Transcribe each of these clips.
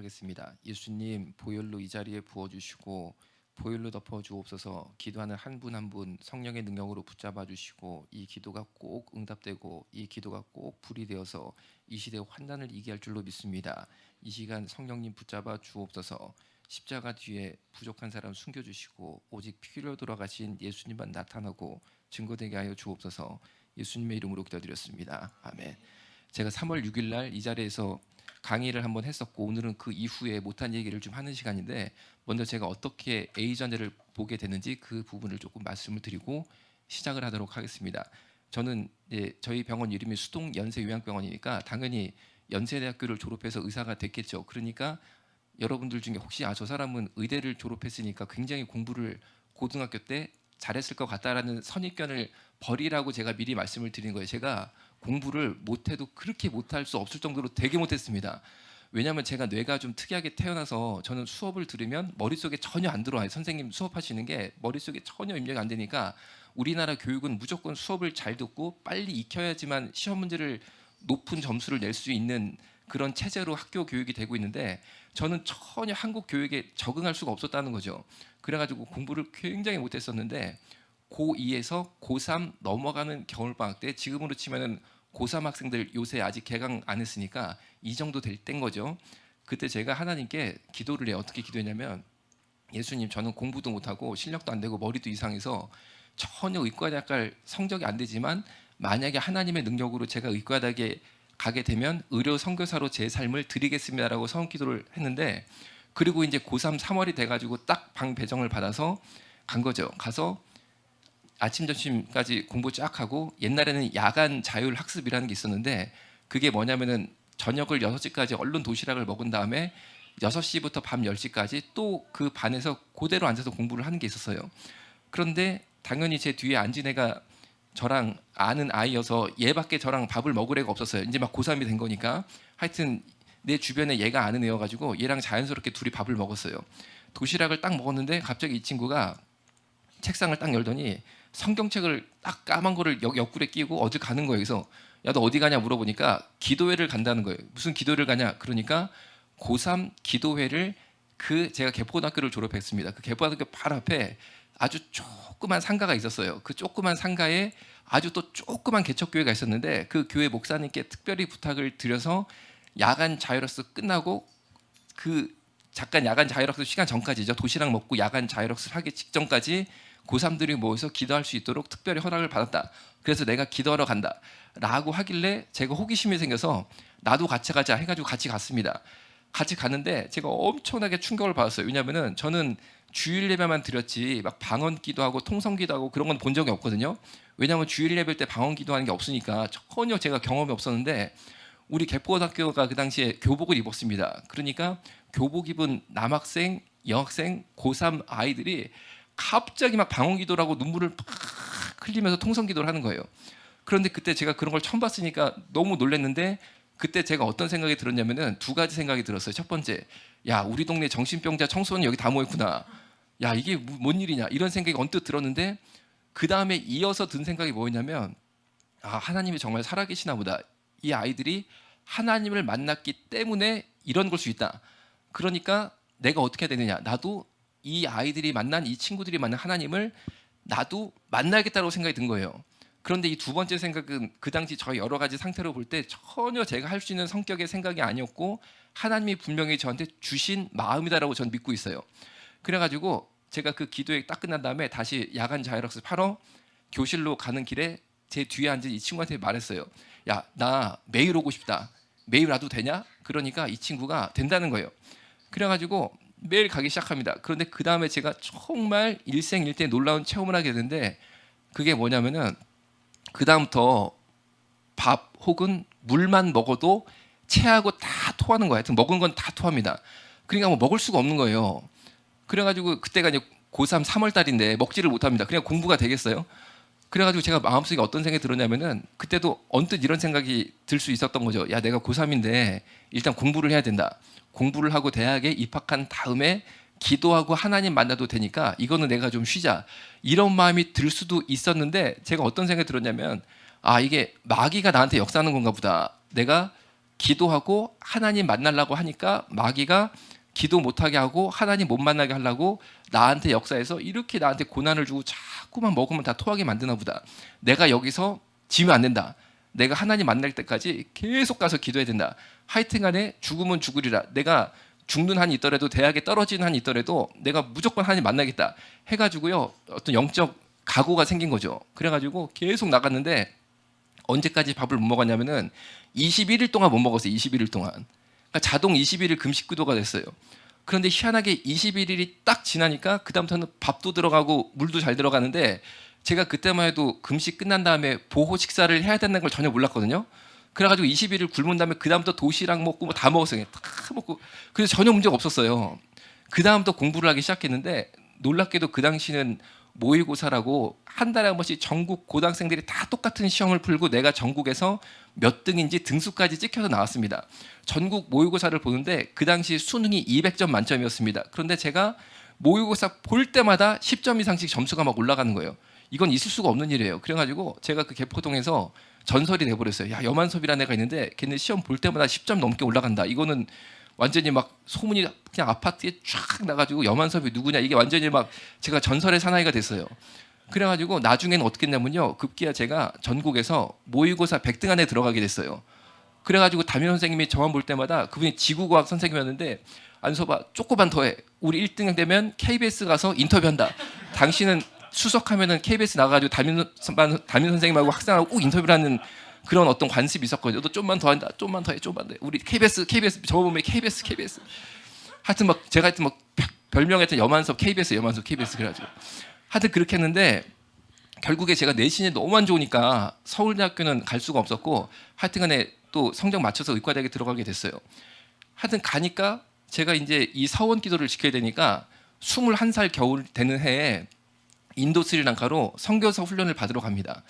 하겠습니다. 예수님 보혈로 이 자리에 부어주시고 보혈로 덮어주옵소서. 기도하는 한 분 한 분 성령의 능력으로 붙잡아 주시고 이 기도가 꼭 응답되고 이 기도가 꼭 불이 되어서 이 시대의 환난을 이기할 줄로 믿습니다. 이 시간 성령님 붙잡아 주옵소서. 십자가 뒤에 부족한 사람 숨겨주시고 오직 피로 돌아가신 예수님만 나타나고 증거되게 하여 주옵소서. 예수님의 이름으로 기도드렸습니다. 아멘. 제가 3월 6일 날 이 자리에서 강의를 한번 했었고 오늘은 그 이후에 못한 얘기를 좀 하는 시간인데 먼저 제가 어떻게 A전제를 보게 됐는지 그 부분을 조금 말씀을 드리고 시작을 하도록 하겠습니다. 저는 저희 병원 이름이 수동 연세요양병원이니까 당연히 연세대학교를 졸업해서 의사가 됐겠죠. 그러니까 여러분들 중에 혹시 저 사람은 의대를 졸업했으니까 굉장히 공부를 고등학교 때 잘했을 것 같다라는 선입견을 버리라고 제가 미리 말씀을 드린 거예요. 제가 공부를 못해도 그렇게 못할 수 없을 정도로 되게 못했습니다. 왜냐하면 제가 뇌가 좀 특이하게 태어나서 저는 수업을 들으면 머릿속에 전혀 안 들어와요. 선생님 수업하시는 게 머릿속에 전혀 입력이 안 되니까 우리나라 교육은 무조건 수업을 잘 듣고 빨리 익혀야지만 시험 문제를 높은 점수를 낼 수 있는 그런 체제로 학교 교육이 되고 있는데 저는 전혀 한국 교육에 적응할 수가 없었다는 거죠. 그래가지고 공부를 굉장히 못했었는데 고2에서 고3 넘어가는 겨울방학 때 지금으로 치면은 고3 학생들 요새 아직 개강 안 했으니까 이 정도 될 땐 거죠. 그때 제가 하나님께 기도를 해요. 어떻게 기도했냐면 예수님, 저는 공부도 못하고 실력도 안 되고 머리도 이상해서 전혀 의과대학 갈 성적이 안 되지만 만약에 하나님의 능력으로 제가 의과대학에 가게 되면 의료 선교사로 제 삶을 드리겠습니다라고 서원 기도를 했는데 그리고 이제 고3 3월이 돼가지고 딱 방 배정을 받아서 간 거죠. 가서 아침 점심까지 공부 쫙 하고 옛날에는 야간 자율 학습이라는 게 있었는데 그게 뭐냐면은 저녁을 6시까지 얼른 도시락을 먹은 다음에 6시부터 밤 10시까지 또 그 반에서 그대로 앉아서 공부를 하는 게 있었어요. 그런데 당연히 제 뒤에 앉은 애가 저랑 아는 아이여서 얘밖에 저랑 밥을 먹을 애가 없었어요. 이제 막 고3이 된 거니까 하여튼 내 주변에 얘가 아는 애여가지고 얘랑 자연스럽게 둘이 밥을 먹었어요. 도시락을 딱 먹었는데 갑자기 이 친구가 책상을 딱 열더니 성경책을 딱 까만 거를 옆구리에 끼고 어디 가는 거예요. 그래서 야, 너 어디 가냐 물어보니까 기도회를 간다는 거예요. 무슨 기도회를 가냐? 그러니까 고3 기도회를 제가 개포고등학교를 졸업했습니다. 그 개포고등학교 바로 앞에 아주 조그만 상가가 있었어요. 그 조그만 상가에 아주 또 조그만 개척교회가 있었는데 그 교회 목사님께 특별히 부탁을 드려서 야간 자율학습 끝나고 잠깐 야간 자율학습 시간 전까지죠. 도시락 먹고 야간 자율학습 하기 직전까지 고3들이 모여서 기도할 수 있도록 특별히 허락을 받았다. 그래서 내가 기도하러 간다 라고 하길래 제가 호기심이 생겨서 나도 같이 가자 해가지고 같이 갔습니다. 같이 갔는데 제가 엄청나게 충격을 받았어요. 왜냐하면 저는 주일 예배만 드렸지 막 방언 기도하고 통성 기도하고 그런 건 본 적이 없거든요. 왜냐하면 주일 예배 때 방언 기도하는 게 없으니까 전혀 제가 경험이 없었는데 우리 개포고등학교가 그 당시에 교복을 입었습니다. 그러니까 교복 입은 남학생, 여학생, 고3 아이들이 갑자기 막 방언 기도를 하고 눈물을 팍 흘리면서 통성 기도를 하는 거예요. 그런데 그때 제가 그런 걸 처음 봤으니까 너무 놀랐는데 그때 제가 어떤 생각이 들었냐면은 두 가지 생각이 들었어요. 첫 번째, 야, 우리 동네 정신병자 청소년 여기 다 모였구나. 야, 이게 뭔 일이냐 이런 생각이 언뜻 들었는데 그 다음에 이어서 든 생각이 뭐였냐면 하나님이 정말 살아계시나 보다. 이 아이들이 하나님을 만났기 때문에 이런 걸 수 있다. 그러니까 내가 어떻게 해야 되느냐. 나도 이 아이들이 만난 이 친구들이 만난 하나님을 나도 만나야겠다고 생각이 든 거예요. 그런데 이 두 번째 생각은 그 당시 저희 여러 가지 상태로 볼 때 전혀 제가 할 수 있는 성격의 생각이 아니었고 하나님이 분명히 저한테 주신 마음이다라고 저는 믿고 있어요. 그래가지고 제가 그 기도회 딱 끝난 다음에 다시 야간 자율학습 하러 교실로 가는 길에 제 뒤에 앉은 이 친구한테 말했어요. 야, 나 매일 오고 싶다. 매일 와도 되냐? 그러니까 이 친구가 된다는 거예요. 그래가지고 매일 가기 시작합니다. 그런데 그 다음에 제가 정말 일생일대 놀라운 체험을 하게 되는데 그게 뭐냐면은 그 다음부터 밥 혹은 물만 먹어도 체하고 다 토하는 거예요. 하여튼 먹은 건 다 토합니다. 그러니까 뭐 먹을 수가 없는 거예요. 그래가지고 그때가 이제 고3 3월 달인데 먹지를 못합니다. 그냥 공부가 되겠어요? 그래가지고 제가 마음속에 어떤 생각이 들었냐면은 그때도 언뜻 이런 생각이 들 수 있었던 거죠. 야, 내가 고3인데 일단 공부를 해야 된다. 공부를 하고 대학에 입학한 다음에 기도하고 하나님 만나도 되니까 이거는 내가 좀 쉬자. 이런 마음이 들 수도 있었는데 제가 어떤 생각이 들었냐면 이게 마귀가 나한테 역사하는 건가 보다. 내가 기도하고 하나님 만나려고 하니까 마귀가 기도 못하게 하고 하나님 못 만나게 하려고 나한테 역사해서 이렇게 나한테 고난을 주고 자꾸만 먹으면 다 토하게 만드나 보다. 내가 여기서 지면 안 된다. 내가 하나님 만날 때까지 계속 가서 기도해야 된다. 하여튼간에 죽으면 죽으리라. 내가 죽는 한이 있더라도 대학에 떨어지는 한이 있더라도 내가 무조건 하나님 만나겠다 해가지고요, 어떤 영적 각오가 생긴 거죠. 그래가지고 계속 나갔는데 언제까지 밥을 못 먹었냐면은 21일 동안 못 먹었어요. 21일 동안. 그러니까 자동 21일 금식 기도가 됐어요. 그런데 희한하게 21일이 딱 지나니까 그 다음부터는 밥도 들어가고 물도 잘 들어가는데, 제가 그때만 해도 금식 끝난 다음에 보호 식사를 해야 된다는 걸 전혀 몰랐거든요. 그래가지고 20일을 굶은 다음에 그 다음부터 도시락 먹고 뭐 다 먹었어요. 다 먹고. 그래서 전혀 문제가 없었어요. 그 다음부터 공부를 하기 시작했는데, 놀랍게도 그 당시는 모의고사라고 한 달에 한 번씩 전국 고등학생들이 다 똑같은 시험을 풀고 내가 전국에서 몇 등인지 등수까지 찍혀서 나왔습니다. 전국 모의고사를 보는데 그 당시 수능이 200점 만점이었습니다. 그런데 제가 모의고사 볼 때마다 10점 이상씩 점수가 막 올라가는 거예요. 이건 있을 수가 없는 일이에요. 그래가지고 제가 그 개포동에서 전설이 돼버렸어요. 야, 여만섭이라는 애가 있는데 걔는 시험 볼 때마다 10점 넘게 올라간다. 이거는 완전히 막 소문이 그냥 아파트에 쫙 나가지고 여만섭이 누구냐, 이게 완전히 막 제가 전설의 사나이가 됐어요. 그래가지고 나중에는 어떻게 했냐면요, 급기야 제가 전국에서 모의고사 100등 안에 들어가게 됐어요. 그래가지고 담임 선생님이 저만 볼 때마다, 그분이 지구과학 선생님이었는데, 안서봐, 조금만 더해, 우리 1등 되면 KBS 가서 인터뷰한다. 당신은 수석하면은 KBS 나가가지고 담임 선생님하고 학생하고 꼭 인터뷰를 하는 그런 어떤 관습이 있었거든요. 너 좀만 더 한다, 좀만 더 해, 좀만 더 해. 우리 KBS 저 보면 KBS. 하여튼 막 제가 하여튼 막 별명했던 여만섭 KBS 그래가지고 하여튼 그렇게 했는데, 결국에 제가 내신이 너무 안 좋으니까 서울대학교는 갈 수가 없었고, 하여튼간에 또 성적 맞춰서 의과대학에 들어가게 됐어요. 하여튼 가니까 제가 이제 이 서원 기도를 지켜야 되니까 21살 겨울 되는 해에 인도 스리랑카로 선교사 훈련을 받으러 갑니다.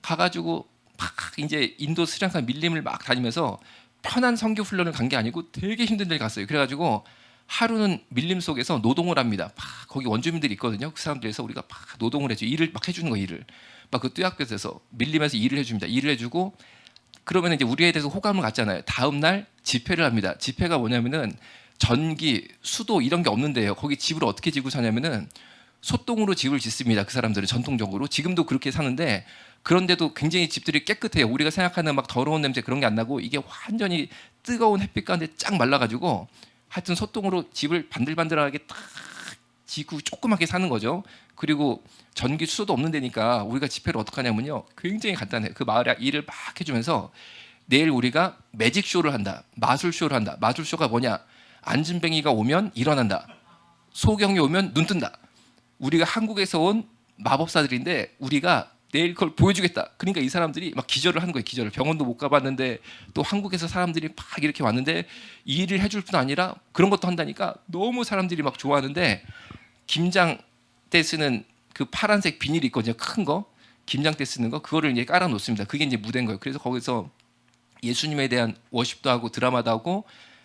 가가지고 막 이제 인도 스리랑카 밀림을 막 다니면서 편한 선교 훈련을 간 게 아니고 되게 힘든 데를 갔어요. 그래가지고 하루는 밀림 속에서 노동을 합니다. 막 거기 원주민들이 있거든요. 그 사람들에서 우리가 막 노동을 해줘. 일을 막 해주는 거, 일을 막 그 뚜약볕에서 밀림에서 일을 해줍니다. 일을 해주고 그러면 이제 우리에 대해서 호감을 갖잖아요. 다음 날 집회를 합니다. 집회가 뭐냐면은 전기, 수도 이런 게 없는데요. 거기 집을 어떻게 지고 사냐면은 솥동으로 집을 짓습니다. 그 사람들은 전통적으로 지금도 그렇게 사는데, 그런데도 굉장히 집들이 깨끗해요. 우리가 생각하는 막 더러운 냄새 그런 게 안 나고, 이게 완전히 뜨거운 햇빛 가운데 쫙 말라가지고 하여튼 솥동으로 집을 반들반들하게 딱 지고 조그맣게 사는 거죠. 그리고 전기 수도도 없는 데니까 우리가 집회를 어떻게 하냐면요, 굉장히 간단해요. 그 마을에 일을 막 해주면서 내일 우리가 매직쇼를 한다, 마술쇼를 한다. 마술쇼가 뭐냐, 안진뱅이가 오면 일어난다, 소경이 오면 눈 뜬다. 우리가 한국에서 온 마법사들인데 우리가 내일 그걸 보여주겠다. 그러니까 이 사람들이 막 기절을 하는 거예요. 기절을. 병원도 못 가봤는데 또 한국에서 사람들이 막 이렇게 왔는데 이 일을 해줄 뿐 아니라 그런 것도 한다니까 너무 사람들이 막 좋아하는데, 김장 때 쓰는 그 파란색 비닐이 있거든요. 큰 거. 김장 때 쓰는 거. 그거를 이제 깔아 놓습니다. 그게 이제 무대인 거예요. 그래서 거기서 예수님에 대한 워십도 하고 드라마도 하고,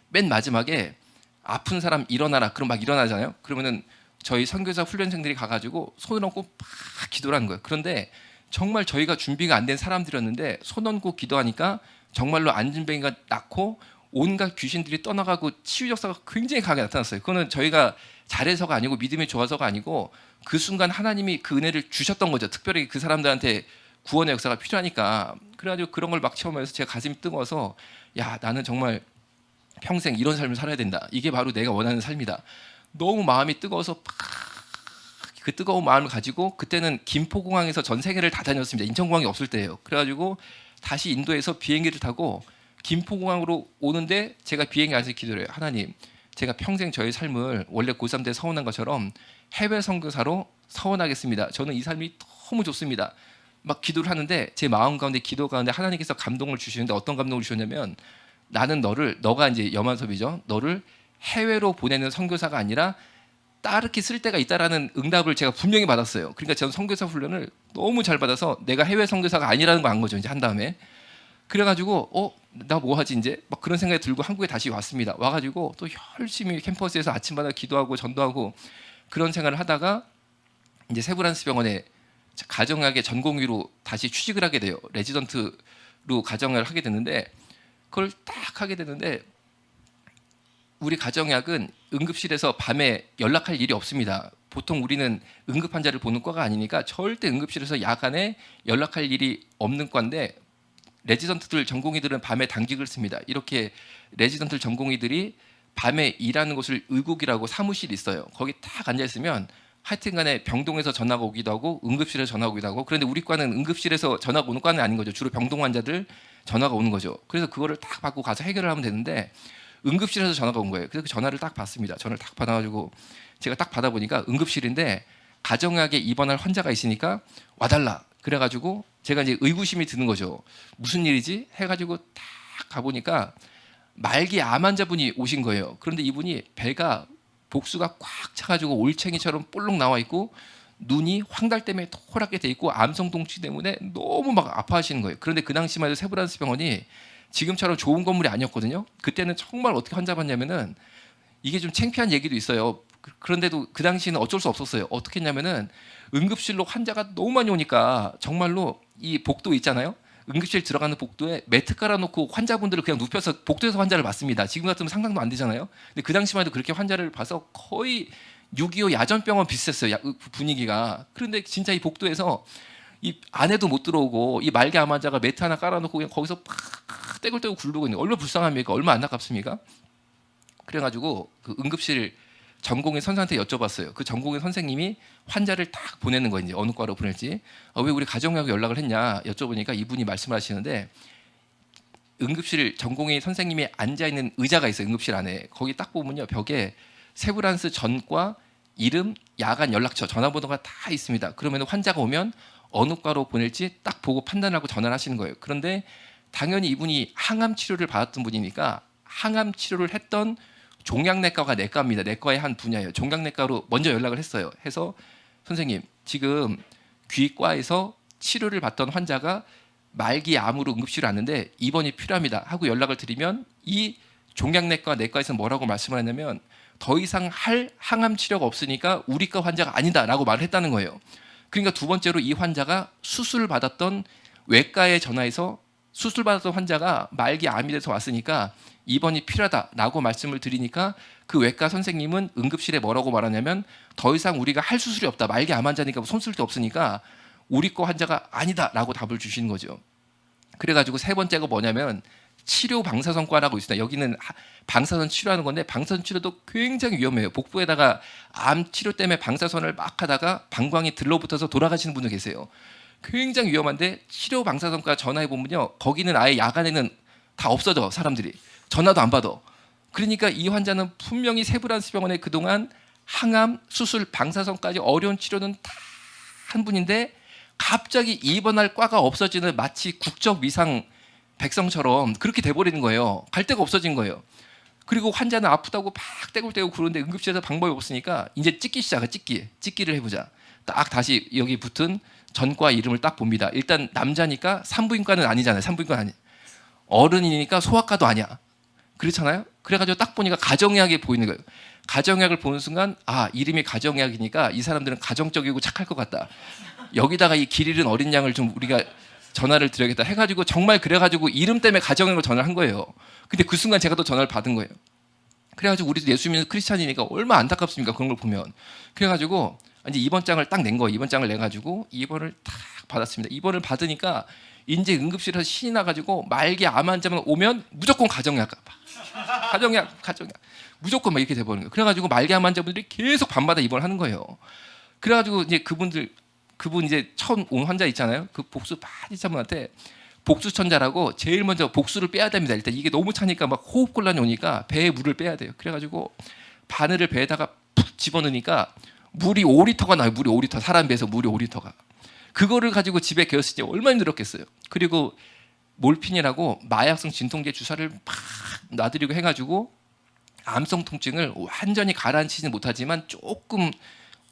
맨 마지막에 아픈 사람 일어나라. 그럼 막 일어나잖아요. 그러면은 저희 선교사 훈련생들이 가가지고 손을 얹고 막 기도를 하는 거예요. 그런데 정말 저희가 준비가 안 된 사람들이었는데 손 얹고 기도하니까 정말로 안진뱅이가 낫고 온갖 귀신들이 떠나가고 치유 역사가 굉장히 강하게 나타났어요. 그거는 저희가 잘해서가 아니고 믿음이 좋아서가 아니고 그 순간 하나님이 그 은혜를 주셨던 거죠. 특별히 그 사람들한테 구원의 역사가 필요하니까. 그래가지고 그런 걸 막 체험하면서 제가 가슴이 뜨거워서, 야, 나는 정말 평생 이런 삶을 살아야 된다. 이게 바로 내가 원하는 삶이다. 너무 마음이 뜨거워서 그 뜨거운 마음을 가지고, 그때는 김포공항에서 전 세계를 다 다녔습니다. 인천공항이 없을 때예요. 그래가지고 다시 인도에서 비행기를 타고 김포공항으로 오는데 제가 비행기 안에서 기도를 해요. 하나님, 제가 평생 저의 삶을 원래 고3 때 서원한 것처럼 해외 선교사로 서원하겠습니다. 저는 이 삶이 너무 좋습니다. 막 기도를 하는데 제 마음 가운데, 기도 가운데 하나님께서 감동을 주시는데, 어떤 감동을 주셨냐면, 나는 너가 이제 여만섭이죠. 너를 해외로 보내는 선교사가 아니라 따르게 쓸 때가 있다라는 응답을 제가 분명히 받았어요. 그러니까 저는 선교사 훈련을 너무 잘 받아서 내가 해외 선교사가 아니라는 걸 안 거죠. 이제 한 다음에. 그래가지고 나 뭐 하지 이제 막 그런 생각이 들고 한국에 다시 왔습니다. 와가지고 또 열심히 캠퍼스에서 아침마다 기도하고 전도하고 그런 생활을 하다가 이제 세브란스 병원에 가정학의 전공의로 다시 취직을 하게 돼요. 레지던트로 가정을 하게 됐는데, 그걸 딱 하게 되는데 우리 가정의학은 응급실에서 밤에 연락할 일이 없습니다. 보통 우리는 응급 환자를 보는 과가 아니니까 절대 응급실에서 야간에 연락할 일이 없는 과인데 레지던트들 전공의들은 밤에 당직을 씁니다. 이렇게 레지던트 전공의들이 밤에 일하는 곳을 의국이라고 사무실이 있어요. 거기 딱 앉아 있으면 하여튼간에 병동에서 전화가 오기도 하고 응급실에서 전화가 오기도 하고 그런데 우리 과는 응급실에서 전화가 오는 과는 아닌 거죠. 주로 병동 환자들 전화가 오는 거죠. 그래서 그거를 딱 받고 가서 해결을 하면 되는데 응급실에서 전화가 온 거예요. 그래서 그 전화를 딱 받습니다. 전화를 딱 받아가지고 제가 딱 받아보니까 응급실인데 가정의학에 입원할 환자가 있으니까 와달라. 그래가지고 제가 이제 의구심이 드는 거죠. 무슨 일이지? 해가지고 딱 가보니까 말기 암 환자분이 오신 거예요. 그런데 이분이 배가 복수가 꽉 차가지고 올챙이처럼 볼록 나와 있고 눈이 황달 때문에 토랗게 돼 있고 암성 동치 때문에 너무 막 아파하시는 거예요. 그런데 그 당시만 해도 세브란스 병원이 지금처럼 좋은 건물이 아니었거든요. 그때는 정말 어떻게 환자 봤냐면은 이게 좀 창피한 얘기도 있어요. 그런데도 그 당시에는 어쩔 수 없었어요. 어떻게 했냐면은 응급실로 환자가 너무 많이 오니까 정말로 이 복도 있잖아요. 응급실 들어가는 복도에 매트 깔아놓고 환자분들을 그냥 눕혀서 복도에서 환자를 봤습니다. 지금 같으면 상상도 안 되잖아요. 근데 그 당시만 해도 그렇게 환자를 봐서 거의 6.25 야전병원 비슷했어요. 분위기가. 그런데 진짜 이 복도에서 이 안에도 못 들어오고 이 말기 암 환자가 매트 하나 깔아놓고 그냥 거기서 팍 떼굴떼굴 굴르고 있는 거 얼마나 불쌍합니까? 얼마나 안타깝습니까? 그래가지고 그 응급실 전공의 선생한테 여쭤봤어요. 그 전공의 선생님이 환자를 딱 보내는 거예요. 이제 어느 과로 보낼지. 왜 우리 가정의학에 연락을 했냐 여쭤보니까 이분이 말씀을 하시는데 응급실 전공의 선생님이 앉아있는 의자가 있어요. 응급실 안에. 거기 딱 보면요. 벽에 세브란스 전과 이름, 야간 연락처, 전화번호가 다 있습니다. 그러면 환자가 오면 어느 과로 보낼지 딱 보고 판단하고 전화를 하시는 거예요. 그런데 당연히 이분이 항암 치료를 받았던 분이니까 항암 치료를 했던 종양내과가 내과입니다. 내과의 한 분야예요. 종양내과로 먼저 연락을 했어요. 해서 선생님 지금 귀과에서 치료를 받던 환자가 말기 암으로 응급실에 왔는데 입원이 필요합니다 하고 연락을 드리면 이 종양내과 내과에서 뭐라고 말씀을 했냐면 더 이상 할 항암 치료가 없으니까 우리과 환자가 아니다라고 말을 했다는 거예요. 그러니까 두 번째로 이 환자가 수술을 받았던 외과에 전화해서 수술 받았던 환자가 말기 암이 돼서 왔으니까 입원이 필요하다라고 말씀을 드리니까 그 외과 선생님은 응급실에 뭐라고 말하냐면 더 이상 우리가 할 수술이 없다. 말기 암 환자니까 손 쓸 데 없으니까 우리과 환자가 아니다라고 답을 주시는 거죠. 그래가지고 세 번째가 뭐냐면 치료 방사선과라고 있습니다. 여기는 방사선 치료하는 건데 방사선 치료도 굉장히 위험해요. 복부에다가 암 치료 때문에 방사선을 막 하다가 방광이 들러붙어서 돌아가시는 분들 계세요. 굉장히 위험한데 치료 방사선과 전화해 보면요. 거기는 아예 야간에는 다 없어져 사람들이. 전화도 안 받아. 그러니까 이 환자는 분명히 세브란스 병원에 그동안 항암, 수술, 방사선까지 어려운 치료는 다 한 분인데 갑자기 입원할 과가 없어지는 마치 국적 위상 백성처럼 그렇게 돼버리는 거예요. 갈 데가 없어진 거예요. 그리고 환자는 아프다고 막 떼굴떼굴 구르는데 응급실에서 방법이 없으니까 이제 찍기 시작해. 찍기를 해보자. 딱 다시 여기 붙은 전과 이름을 딱 봅니다. 일단 남자니까 산부인과는 아니잖아요. 산부인과는 아니. 어른이니까 소아과도 아니야. 그렇잖아요. 그래가지고 딱 보니까 가정의학이 보이는 거예요. 가정의학을 보는 순간 이름이 가정의학이니까 이 사람들은 가정적이고 착할 것 같다. 여기다가 이 길 잃은 어린 양을 좀 우리가 전화를 드려야겠다 해가지고 정말 그래가지고 이름 때문에 가정의학을 전화를 한 거예요. 근데 그 순간 제가 또 전화를 받은 거예요. 그래가지고 우리도 예수 믿는 크리스찬이니까 얼마나 안타깝습니까? 그런 걸 보면. 그래가지고 이제 입원장을 딱 낸 거예요. 입원장을 내가지고 입원을 딱 받았습니다. 입원을 받으니까 이제 응급실에서 신이 나가지고 말기 암 환자만 오면 무조건 가정의학 무조건 막 이렇게 돼버리는 거예요. 그래가지고 말기 암 환자분들이 계속 밤마다 입원을 하는 거예요. 그래가지고 이제 그분 이제 처음 온 환자 있잖아요. 그 복수 파리자분한테 복수천자라고 제일 먼저 복수를 빼야 됩니다. 일단 이게 너무 차니까 막 호흡 곤란이 오니까 배에 물을 빼야 돼요. 그래가지고 바늘을 배에다가 푹 집어넣으니까 물이 5리터가 나요. 물이 5리터. 사람 배에서 물이 5리터가. 그거를 가지고 집에 개었을 때 얼마나 힘들었겠어요. 그리고 몰핀이라고 마약성 진통제 주사를 막 놔드리고 해가지고 암성 통증을 완전히 가라앉히지는 못하지만 조금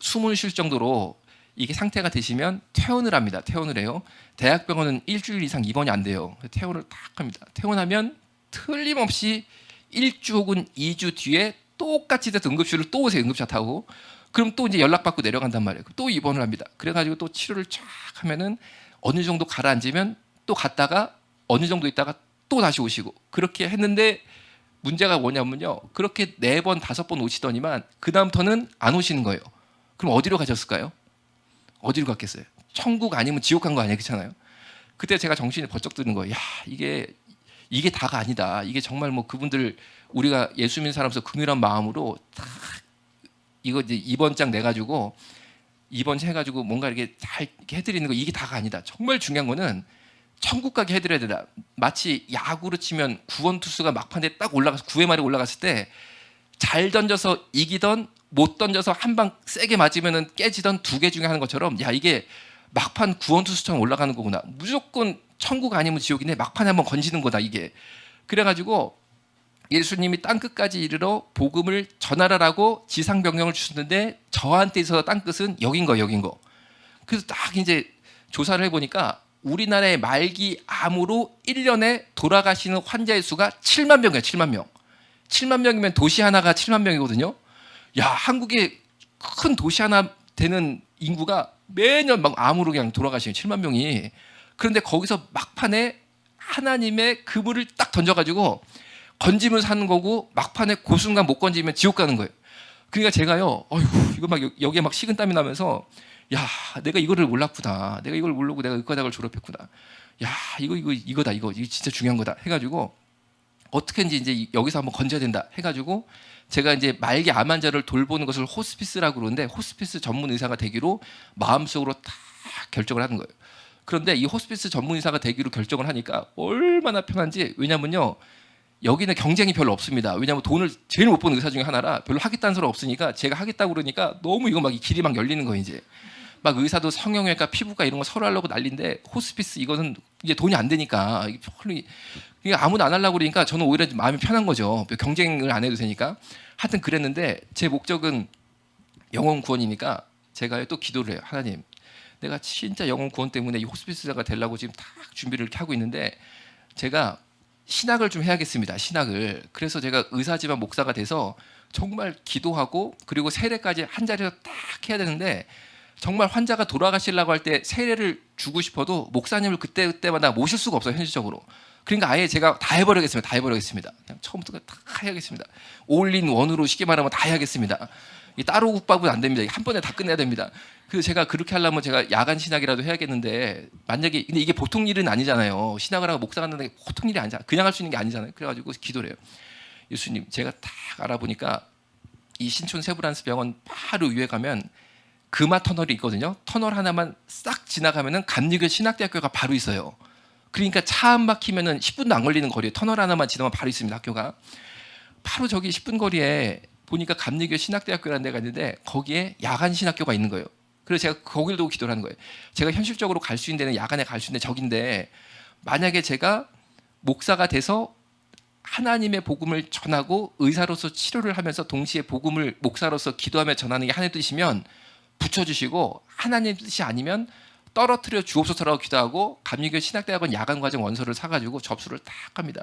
숨을 쉴 정도로 이게 상태가 되시면 퇴원을 합니다. 퇴원을 해요. 대학병원은 일주일 이상 입원이 안 돼요. 퇴원을 딱 합니다. 퇴원하면 틀림없이 1주 혹은 2주 뒤에 똑같이 돼서 응급실로 또 오세요. 응급차 타고. 그럼 또 이제 연락받고 내려간단 말이에요. 또 입원을 합니다. 그래가지고 또 치료를 쫙 하면은 어느 정도 가라앉으면 또 갔다가 어느 정도 있다가 또 다시 오시고 그렇게 했는데 문제가 뭐냐면요. 그렇게 4번, 5번 오시더니만 그 다음부터는 안 오시는 거예요. 그럼 어디로 가셨을까요? 어디로 갔겠어요? 천국 아니면 지옥 간 거 아니에요? 그렇잖아요. 그때 제가 정신이 번쩍 드는 거예요. 야, 이게 다가 아니다. 이게 정말 뭐 그분들 우리가 예수 믿는 사람으로서 긍휼한 마음으로 딱 이거 이제 2번 장 내가지고 2번 해가지고 뭔가 이렇게 잘 이렇게 해드리는 거 이게 다가 아니다. 정말 중요한 거는 천국 가게 해드려야 된다. 마치 야구로 치면 구원 투수가 막판에 딱 올라가서 9회 말에 올라갔을 때 잘 던져서 이기던 못 던져서 한 방 세게 맞으면은 깨지던 2개 중에 하는 것처럼 야 이게 막판 구원 투수처럼 올라가는 거구나. 무조건 천국 아니면 지옥이네. 막판에 한번 건지는 거다 이게. 그래가지고 예수님이 땅 끝까지 이르러 복음을 전하라라고 지상 명령을 주셨는데 저한테 있어서 땅 끝은 여긴 거 여긴 거. 그래서 딱 이제 조사를 해보니까 우리나라의 말기 암으로 1년에 돌아가시는 환자의 수가 7만 명이에요. 7만 명. 7만 명이면 도시 하나가 7만 명이거든요. 야, 한국의 큰 도시 하나 되는 인구가 매년 막 암으로 그냥 돌아가시는 7만 명이. 그런데 거기서 막판에 하나님의 그물을 딱 던져가지고 건지면 사는 거고 막판에 그 순간 못 건지면 지옥 가는 거예요. 그러니까 제가요, 어휴, 이거 막 여기에 막 식은땀이 나면서 야, 내가 이거를 몰랐구나. 내가 이걸 모르고 내가 의과대학을 졸업했구나. 야, 이거다. 이거 진짜 중요한 거다. 해가지고 어떻게든지 이제 여기서 한번 건져야 된다. 해가지고 제가 이제 말기 암 환자를 돌보는 것을 호스피스라고 그러는데 호스피스 전문 의사가 되기로 마음속으로 다 결정을 하는 거예요. 그런데 이 호스피스 전문 의사가 되기로 결정을 하니까 얼마나 편한지. 왜냐면요, 여기는 경쟁이 별로 없습니다. 왜냐하면 돈을 제일 못 버는 의사 중에 하나라 별로 하겠다는 사람 없으니까 제가 하겠다고 그러니까 너무 이거 막 길이 막 열리는 거예요. 이제 막 의사도 성형외과, 피부과 이런 거 서로 하려고 난리인데 호스피스 이거는 이제 돈이 안 되니까 이게 아무나 안 하려고 그러니까 저는 오히려 마음이 편한 거죠. 경쟁을 안 해도 되니까. 하여튼 그랬는데 제 목적은 영혼 구원이니까 제가 또 기도를 해요. 하나님, 내가 진짜 영혼 구원 때문에 이 호스피스가 되려고 지금 딱 준비를 이렇게 하고 있는데 제가 신학을 좀 해야겠습니다. 신학을. 그래서 제가 의사지만 목사가 돼서 정말 기도하고 그리고 세례까지 한 자리에서 딱 해야 되는데 정말 환자가 돌아가시려고 할 때 세례를 주고 싶어도 목사님을 그때마다 모실 수가 없어요. 현실적으로. 그러니까 아예 제가 다 해버리겠습니다. 다 해버리겠습니다. 그냥 처음부터 다 해야겠습니다. 올인 원으로 쉽게 말하면 다 해야겠습니다. 따로 국밥은 안 됩니다. 한 번에 다 끝내야 됩니다. 그래서 제가 그렇게 하려면 제가 야간 신학이라도 해야겠는데 만약에 근데 이게 보통 일은 아니잖아요. 신학을 하고 목사가 하는 게 보통 일이 아니잖아요. 그냥 할 수 있는 게 아니잖아요. 그래가지고 기도를 해요. 예수님, 제가 딱 알아보니까 이 신촌 세브란스 병원 바로 위에 가면 금화 터널이 있거든요. 터널 하나만 싹 지나가면은 감리교 신학대학교가 바로 있어요. 그러니까 차 안 막히면은 10분도 안 걸리는 거리에 터널 하나만 지나면 바로 있습니다. 학교가 바로 저기 10분 거리에 보니까 감리교 신학대학교라는 데가 있는데 거기에 야간 신학교가 있는 거예요. 그래서 제가 거기를 두고 기도를 하는 거예요. 제가 현실적으로 갈 수 있는 데는 야간에 갈 수 있는 데 저긴데 만약에 제가 목사가 돼서 하나님의 복음을 전하고 의사로서 치료를 하면서 동시에 복음을 목사로서 기도하며 전하는 게 하나님 뜻이면 붙여주시고 하나님 뜻이 아니면 떨어뜨려 주옵소서라고 기도하고 감리교 신학대학원 야간과정 원서를 사가지고 접수를 딱 합니다.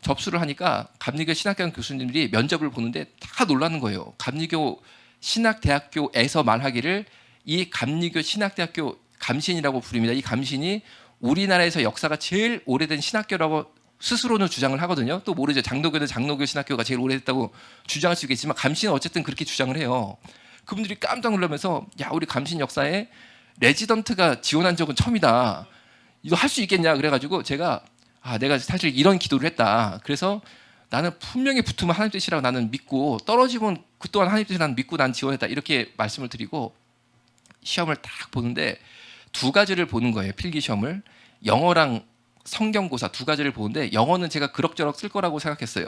접수를 하니까 감리교 신학대학원 교수님들이 면접을 보는데 다 놀라는 거예요. 감리교 신학대학교에서 말하기를 이 감리교 신학대학교 감신이라고 부릅니다. 이 감신이 우리나라에서 역사가 제일 오래된 신학교라고 스스로는 주장을 하거든요. 또 모르죠. 장로교는 장로교 신학교가 제일 오래됐다고 주장할 수 있겠지만 감신은 어쨌든 그렇게 주장을 해요. 그분들이 깜짝 놀라면서 야, 우리 감신 역사에 레지던트가 지원한 적은 처음이다. 이거 할 수 있겠냐 그래가지고 제가 내가 사실 이런 기도를 했다. 그래서 나는 분명히 붙으면 하나님 뜻이라고 나는 믿고 떨어지면 그 또한 하나님 뜻이라고 믿고 난 지원했다. 이렇게 말씀을 드리고 시험을 딱 보는데 2가지를 보는 거예요. 필기 시험을. 영어랑 성경고사 2가지를 보는데 영어는 제가 그럭저럭 쓸 거라고 생각했어요.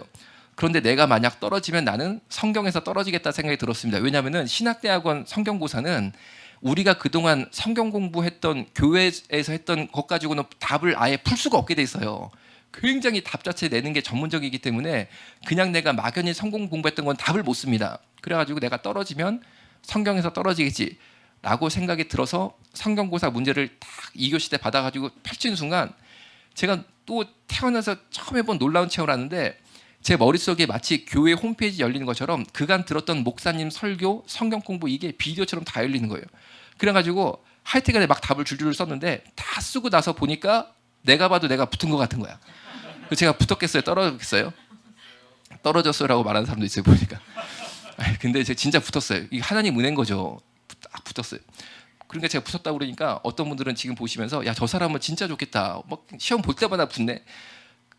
그런데 내가 만약 떨어지면 나는 성경에서 떨어지겠다 생각이 들었습니다. 왜냐하면 신학대학원 성경고사는 우리가 그동안 성경 공부했던 교회에서 했던 것 가지고는 답을 아예 풀 수가 없게 돼 있어요. 굉장히 답 자체 내는 게 전문적이기 때문에 그냥 내가 막연히 성경 공부했던 건 답을 못 씁니다. 그래가지고 내가 떨어지면 성경에서 떨어지겠지 라고 생각이 들어서 성경고사 문제를 딱 2교시 때 받아가지고 펼친 순간 제가 또 태어나서 처음 해본 놀라운 체험을 하는데 제 머릿속에 마치 교회 홈페이지 열리는 것처럼 그간 들었던 목사님 설교, 성경 공부 이게 비디오처럼 다 열리는 거예요. 그래가지고 하여튼간에 막 답을 줄줄 썼는데 다 쓰고 나서 보니까 내가 봐도 내가 붙은 것 같은 거야. 제가 붙었겠어요? 떨어졌겠어요? 떨어졌어요라고 말하는 사람도 있어요 보니까. 근데 제가 진짜 붙었어요. 이게 하나님 은혜인 거죠. 딱 붙었어요. 그러니까 제가 붙었다고 그러니까 어떤 분들은 지금 보시면서 야, 저 사람은 진짜 좋겠다. 막 시험 볼 때마다 붙네.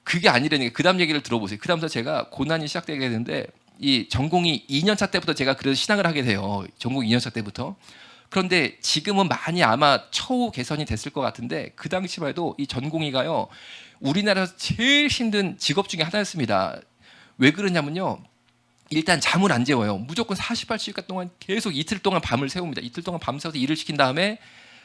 그게 아니라니까. 그 다음 얘기를 들어보세요. 그 다음부터 제가 고난이 시작되게 되는데 이 전공이 2년차 때부터 제가 그래서 신앙을 하게 돼요. 전공 2년차 때부터. 그런데 지금은 많이 아마 처우 개선이 됐을 것 같은데 그 당시만 해도 이 전공의가요, 우리나라에서 제일 힘든 직업 중에 하나였습니다. 왜 그러냐면요, 일단 잠을 안 재워요. 무조건 48시간 동안 계속 이틀 동안 밤을 새웁니다. 이틀 동안 밤 새워서 일을 시킨 다음에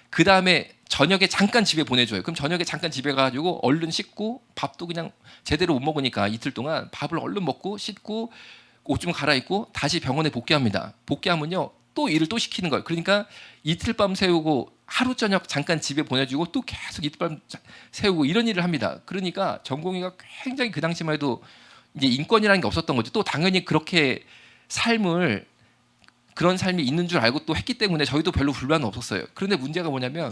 그 다음에 저녁에 잠깐 집에 보내줘요. 그럼 저녁에 잠깐 집에 가가지고 얼른 씻고, 밥도 그냥 제대로 못 먹으니까 이틀 동안 밥을 얼른 먹고 씻고 옷 좀 갈아입고 다시 병원에 복귀합니다. 복귀하면요, 또 일을 또 시키는 거예요. 그러니까 이틀 밤 새우고 하루 저녁 잠깐 집에 보내주고 또 계속 이틀 밤 새우고 이런 일을 합니다. 그러니까 전공의가 굉장히 그 당시만 해도 이제 인권이라는 게 없었던 거죠. 또 당연히 그렇게 그런 삶이 있는 줄 알고 또 했기 때문에 저희도 별로 불만은 없었어요. 그런데 문제가 뭐냐면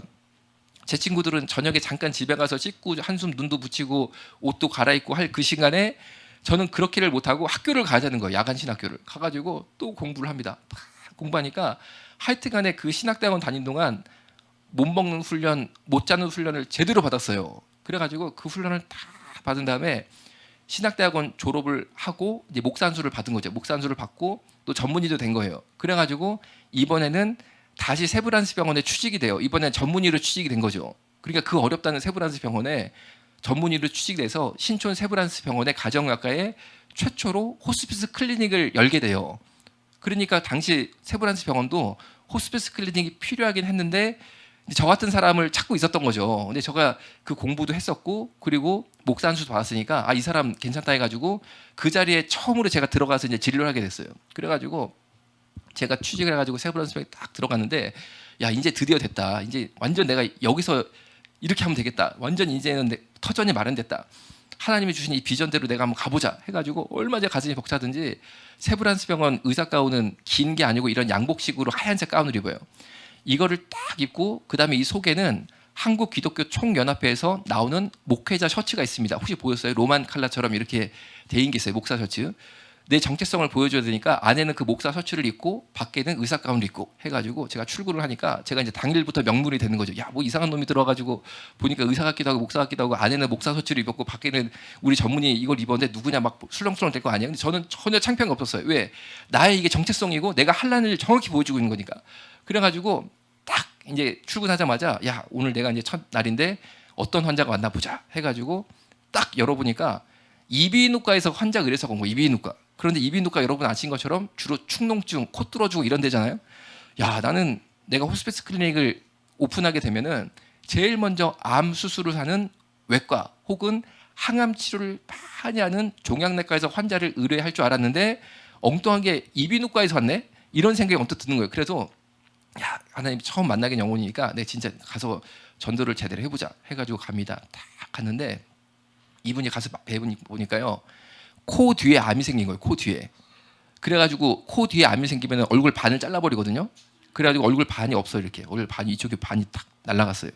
제 친구들은 저녁에 잠깐 집에 가서 씻고 한숨 눈도 붙이고 옷도 갈아입고 할 그 시간에 저는 그렇게를 못하고 학교를 가야 되는 거예요. 야간 신학교를 가가지고 또 공부를 합니다. 공부하니까 하여튼간에 그 신학대학원 다닌 동안 못 먹는 훈련, 못 자는 훈련을 제대로 받았어요. 그래가지고 그 훈련을 다 받은 다음에 신학대학원 졸업을 하고 이제 목산수를 받은 거죠. 목산수를 받고 또 전문의도 된 거예요. 그래가지고 이번에는 다시 세브란스 병원에 취직이 돼요. 이번엔 전문의로 취직이 된 거죠. 그러니까 그 어렵다는 세브란스 병원에 전문의로 취직돼서 신촌 세브란스 병원의 가정의학과에 최초로 호스피스 클리닉을 열게 돼요. 그러니까 당시 세브란스 병원도 호스피스 클리닉이 필요하긴 했는데 저 같은 사람을 찾고 있었던 거죠. 근데 제가 그 공부도 했었고 그리고 목산수도 받았으니까 이 사람 괜찮다 해가지고 그 자리에 처음으로 제가 들어가서 이제 진료를 하게 됐어요. 그래가지고 제가 취직을 해가지고 세브란스 병원에 딱 들어갔는데 야, 이제 드디어 됐다. 이제 완전 내가 여기서 이렇게 하면 되겠다. 완전 이제는 터전이 마련됐다. 하나님이 주신 이 비전대로 내가 한번 가보자 해가지고 얼마 전에 가슴이 벅차든지 세브란스 병원 의사 가운은 긴 게 아니고 이런 양복식으로 하얀색 가운을 입어요. 이거를 딱 입고 그 다음에 이 속에는 한국 기독교 총연합회에서 나오는 목회자 셔츠가 있습니다. 혹시 보였어요? 로만 칼라처럼 이렇게 돼 있는 게 있어요. 목사 셔츠. 내 정체성을 보여줘야 되니까 안에는 그 목사 셔츠를 입고 밖에는 의사 가운을 입고 해가지고 제가 출근을 하니까 제가 이제 당일부터 명물이 되는 거죠. 야, 뭐 이상한 놈이 들어가지고 보니까 의사 같기도 하고 목사 같기도 하고 안에는 목사 셔츠를 입었고 밖에는 우리 전문의 이걸 입었는데 누구냐 막 술렁술렁 될 거 아니에요. 근데 저는 전혀 창피한 게 없었어요. 왜? 나의 이게 정체성이고 내가 하려는 일 정확히 보여주고 있는 거니까. 그래가지고 딱 이제 출근하자마자 야, 오늘 내가 이제 첫 날인데 어떤 환자가 왔나 보자 해가지고 딱 열어보니까 이비인후과에서 환자 의뢰서가 온 거예요. 이비인후과. 그런데 이비인후과 여러분 아신 것처럼 주로 축농증, 코 뚫어주고 이런 데잖아요. 야, 나는 내가 호스피스 클리닉을 오픈하게 되면은 제일 먼저 암 수술을 하는 외과 혹은 항암 치료를 많이 하는 종양내과에서 환자를 의뢰할 줄 알았는데 엉뚱한 게 이비인후과에서 왔네? 이런 생각이 언뜻 드는 거예요. 그래서 야, 하나님 처음 만나긴 영혼이니까 내가 진짜 가서 전도를 제대로 해보자 해가지고 갑니다. 딱 갔는데 이분이 가서 배분 보니까요, 코 뒤에 암이 생긴 거예요. 코 뒤에. 그래가지고 코 뒤에 암이 생기면 얼굴 반을 잘라버리거든요. 그래가지고 얼굴 반이 없어요. 이렇게 얼굴 반이 이쪽에 반이 딱 날라갔어요.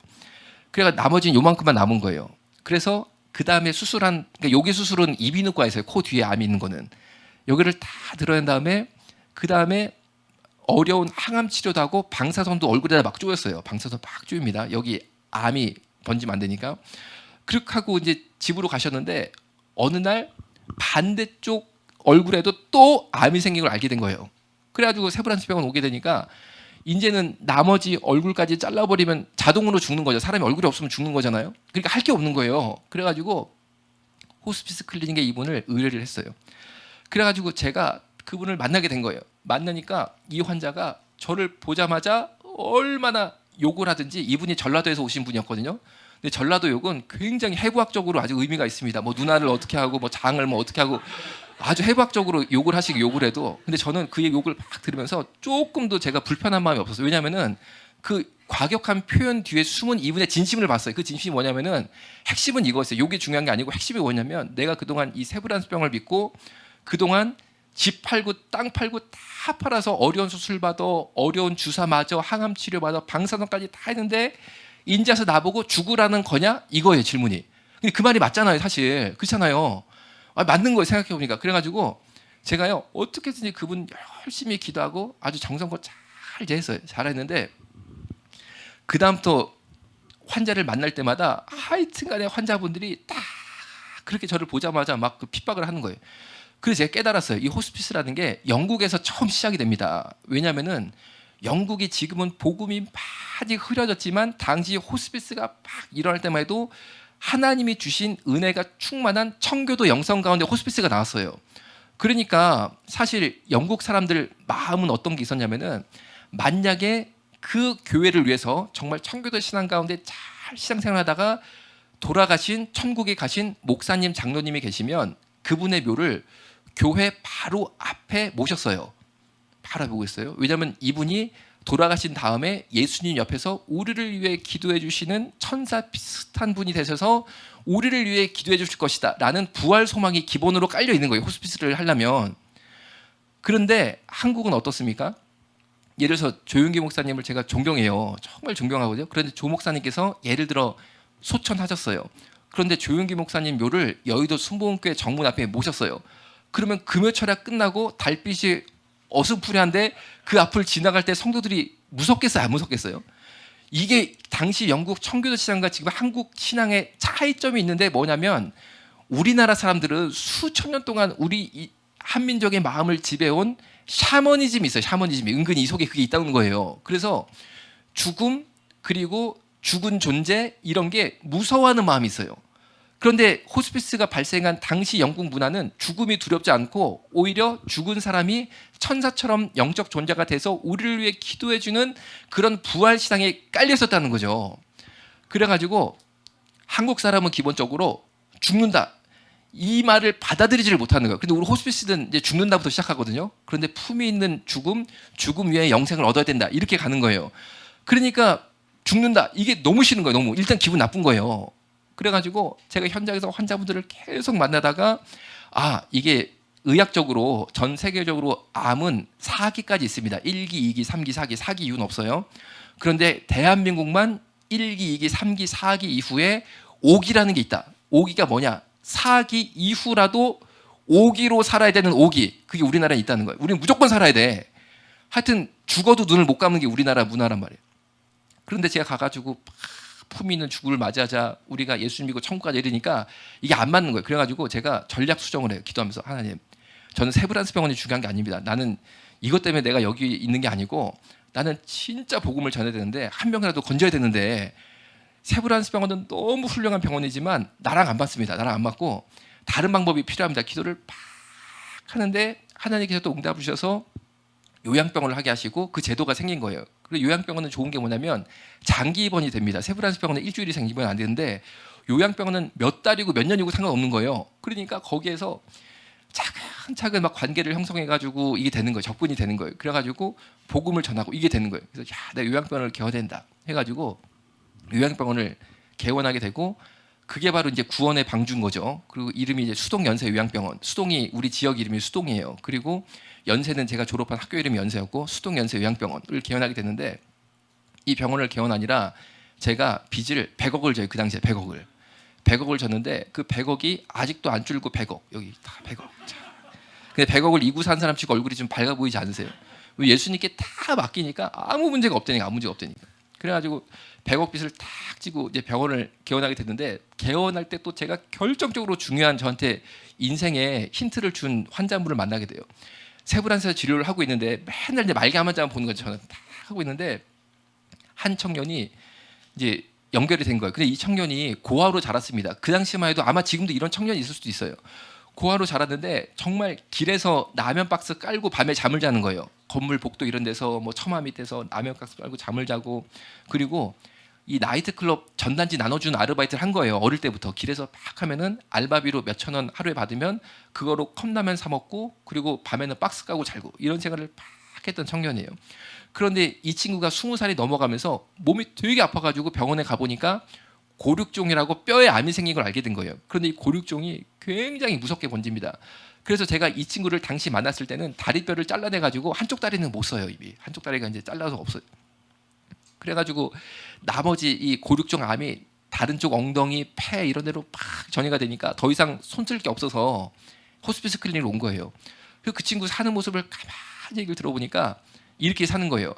그래가 나머지는 요만큼만 남은 거예요. 그래서 그 다음에 수술한, 그러니까 여기 수술은 이비인후과에서요. 코 뒤에 암이 있는 거는 여기를 다 들어낸 다음에 그 다음에 어려운 항암 치료도 하고 방사선도 얼굴에다 막 쪼였어요. 방사선 막 쪼입니다. 여기 암이 번지면 안 되니까. 그렇게 하고 이제 집으로 가셨는데 어느 날 반대쪽 얼굴에도 또 암이 생긴 걸 알게 된 거예요. 그래가지고 세브란스 병원 오게 되니까 이제는 나머지 얼굴까지 잘라버리면 자동으로 죽는 거죠. 사람이 얼굴이 없으면 죽는 거잖아요. 그러니까 할 게 없는 거예요. 그래가지고 호스피스 클리닉에 이분을 의뢰를 했어요. 그래가지고 제가 그분을 만나게 된 거예요. 만나니까 이 환자가 저를 보자마자 얼마나 욕을 하든지, 이분이 전라도에서 오신 분이었거든요. 근데 전라도 욕은 굉장히 해부학적으로 아주 의미가 있습니다. 뭐 누나를 어떻게 하고 뭐 장을 뭐 어떻게 하고 아주 해부학적으로 욕을 하시고 욕을 해도, 근데 저는 그의 욕을 막 들으면서 조금도 제가 불편한 마음이 없었어요. 왜냐하면은 그 과격한 표현 뒤에 숨은 이분의 진심을 봤어요. 그 진심이 뭐냐면은 핵심은 이거였어요. 욕이 중요한 게 아니고 핵심이 뭐냐면 내가 그동안 이 세브란스 병을 믿고 그동안 집 팔고 땅 팔고 다 팔아서 어려운 수술 받아, 어려운 주사 맞아, 항암 치료 받아, 방사선까지 다 했는데 인자서 나보고 죽으라는 거냐? 이거예요, 질문이. 근데 그 말이 맞잖아요, 사실. 그렇잖아요. 맞는 거예요, 생각해 보니까. 그래가지고 제가요 어떻게든지 그분 열심히 기도하고 아주 정성껏 잘 대했어요. 잘했는데 그 다음부터 환자를 만날 때마다 하여튼간에 환자분들이 딱 그렇게 저를 보자마자 막 그 핍박을 하는 거예요. 그래서 제가 깨달았어요. 이 호스피스라는 게 영국에서 처음 시작이 됩니다. 왜냐하면은 영국이 지금은 복음이 많이 흐려졌지만 당시 호스피스가 막 일어날 때만 해도 하나님이 주신 은혜가 충만한 청교도 영성 가운데 호스피스가 나왔어요. 그러니까 사실 영국 사람들 마음은 어떤 게 있었냐면은 만약에 그 교회를 위해서 정말 청교도 신앙 가운데 잘 신앙생활하다가 돌아가신 천국에 가신 목사님, 장로님이 계시면 그분의 묘를 교회 바로 앞에 모셨어요. 바로 보고 있어요. 왜냐하면 이분이 돌아가신 다음에 예수님 옆에서 우리를 위해 기도해 주시는 천사 비슷한 분이 되셔서 우리를 위해 기도해 주실 것이다 라는 부활 소망이 기본으로 깔려 있는 거예요. 호스피스를 하려면. 그런데 한국은 어떻습니까? 예를 들어서 조윤기 목사님을 제가 존경해요. 정말 존경하거든요. 그런데 조 목사님께서 예를 들어 소천하셨어요. 그런데 조윤기 목사님 묘를 여의도 순복음교회 정문 앞에 모셨어요. 그러면 금요철야 끝나고 달빛이 어슴푸레한데 그 앞을 지나갈 때 성도들이 무섭겠어요? 안 무섭겠어요? 이게 당시 영국 청교도 신앙과 지금 한국 신앙의 차이점이 있는데 뭐냐면 우리나라 사람들은 수천 년 동안 우리 한민족의 마음을 지배해온 샤머니즘이 있어요. 샤머니즘이 은근히 이 속에 그게 있다는 거예요. 그래서 죽음 그리고 죽은 존재 이런 게 무서워하는 마음이 있어요. 그런데 호스피스가 발생한 당시 영국 문화는 죽음이 두렵지 않고 오히려 죽은 사람이 천사처럼 영적 존재가 돼서 우리를 위해 기도해주는 그런 부활 신앙에 깔려 있었다는 거죠. 그래가지고 한국 사람은 기본적으로 죽는다 이 말을 받아들이지를 못하는 거예요. 근데 우리 호스피스는 이제 죽는다부터 시작하거든요. 그런데 품이 있는 죽음, 죽음 위에 영생을 얻어야 된다 이렇게 가는 거예요. 그러니까 죽는다 이게 너무 싫은 거예요. 너무 일단 기분 나쁜 거예요. 그래가지고 제가 현장에서 환자분들을 계속 만나다가 이게 의학적으로 전 세계적으로 암은 4기까지 있습니다. 1기, 2기, 3기, 4기, 4기 이후는 없어요. 그런데 대한민국만 1기, 2기, 3기, 4기 이후에 5기라는 게 있다. 5기가 뭐냐? 4기 이후라도 5기로 살아야 되는 5기. 그게 우리나라에 있다는 거예요. 우리는 무조건 살아야 돼. 하여튼 죽어도 눈을 못 감는 게 우리나라 문화란 말이에요. 그런데 제가 가가지고 품이 있는 죽음을 맞이하자 우리가 예수 믿고 천국까지 이르니까 이게 안 맞는 거예요. 그래가지고 제가 전략 수정을 해요. 기도하면서 하나님 저는 세브란스 병원이 중요한 게 아닙니다. 나는 이것 때문에 내가 여기 있는 게 아니고 나는 진짜 복음을 전해야 되는데 한 명이라도 건져야 되는데 세브란스 병원은 너무 훌륭한 병원이지만 나랑 안 맞습니다. 나랑 안 맞고 다른 방법이 필요합니다. 기도를 막 하는데 하나님께서 또 응답을 주셔서 요양병원을 하게 하시고 그 제도가 생긴 거예요. 그리고 요양병원은 좋은 게 뭐냐면 장기 입원이 됩니다. 세브란스 병원은 일주일이 생기면 안 되는데 요양병원은 몇 달이고 몇 년이고 상관없는 거예요. 그러니까 거기에서 차근차근 막 관계를 형성해가지고 이게 되는 거예요. 적분이 되는 거예요. 그래가지고 복음을 전하고 이게 되는 거예요. 그래서 내가 요양병원을 개원해야 된다 해가지고 요양병원을 개원하게 되고 그게 바로 이제 구원의 방주인 거죠. 그리고 이름이 이제 수동연세 요양병원. 수동이 우리 지역 이름이 수동이에요. 그리고 연세는 제가 졸업한 학교 이름이 연세였고 수동연세 요양병원을 개원하게 됐는데 이 병원을 개원하니라 제가 빚을 100억을 져요. 그 당시에 100억을 졌는데 그 100억이 아직도 안 줄고 100억 여기 다 100억. 근데 100억을 이구 산 사람 치고 얼굴이 좀 밝아 보이지 않으세요? 예수님께 다 맡기니까 아무 문제가 없다니까. 그래가지고 100억 빚을 탁 지고 이제 병원을 개원하게 됐는데 개원할 때 또 제가 결정적으로 중요한 저한테 인생에 힌트를 준 환자분을 만나게 돼요. 세브란스에서 치료를 하고 있는데 맨날 이제 말기 환자만 보는 거죠. 저는 다 하고 있는데 한 청년이 이제 연결이 된 거예요. 근데 이 청년이 고아로 자랐습니다. 그 당시만 해도 아마 지금도 이런 청년이 있을 수도 있어요. 고아로 자랐는데 정말 길에서 라면 박스 깔고 밤에 잠을 자는 거예요. 건물 복도 이런 데서 뭐 처마 밑에서 라면 박스 깔고 잠을 자고 그리고 이 나이트클럽 전단지 나눠주는 아르바이트를 한 거예요. 어릴 때부터 길에서 막 하면은 알바비로 몇천 원 하루에 받으면 그거로 컵라면 사 먹고 그리고 밤에는 박스 까고 자고 이런 생활을 막 했던 청년이에요. 그런데 이 친구가 20살이 넘어가면서 몸이 되게 아파가지고 병원에 가보니까 고륙종이라고 뼈에 암이 생긴 걸 알게 된 거예요. 그런데 이 고륙종이 굉장히 무섭게 번집니다. 그래서 제가 이 친구를 당시 만났을 때는 다리뼈를 잘라내가지고 한쪽 다리는 못 써요. 이미 한쪽 다리가 이제 잘라서 없어요. 그래가지고 나머지 이 고륙종 암이 다른 쪽 엉덩이, 폐 이런 데로 막 전이가 되니까 더 이상 손쓸 게 없어서 호스피스 클리닉을 온 거예요. 그 친구 사는 모습을 가만히 얘기를 들어보니까 이렇게 사는 거예요.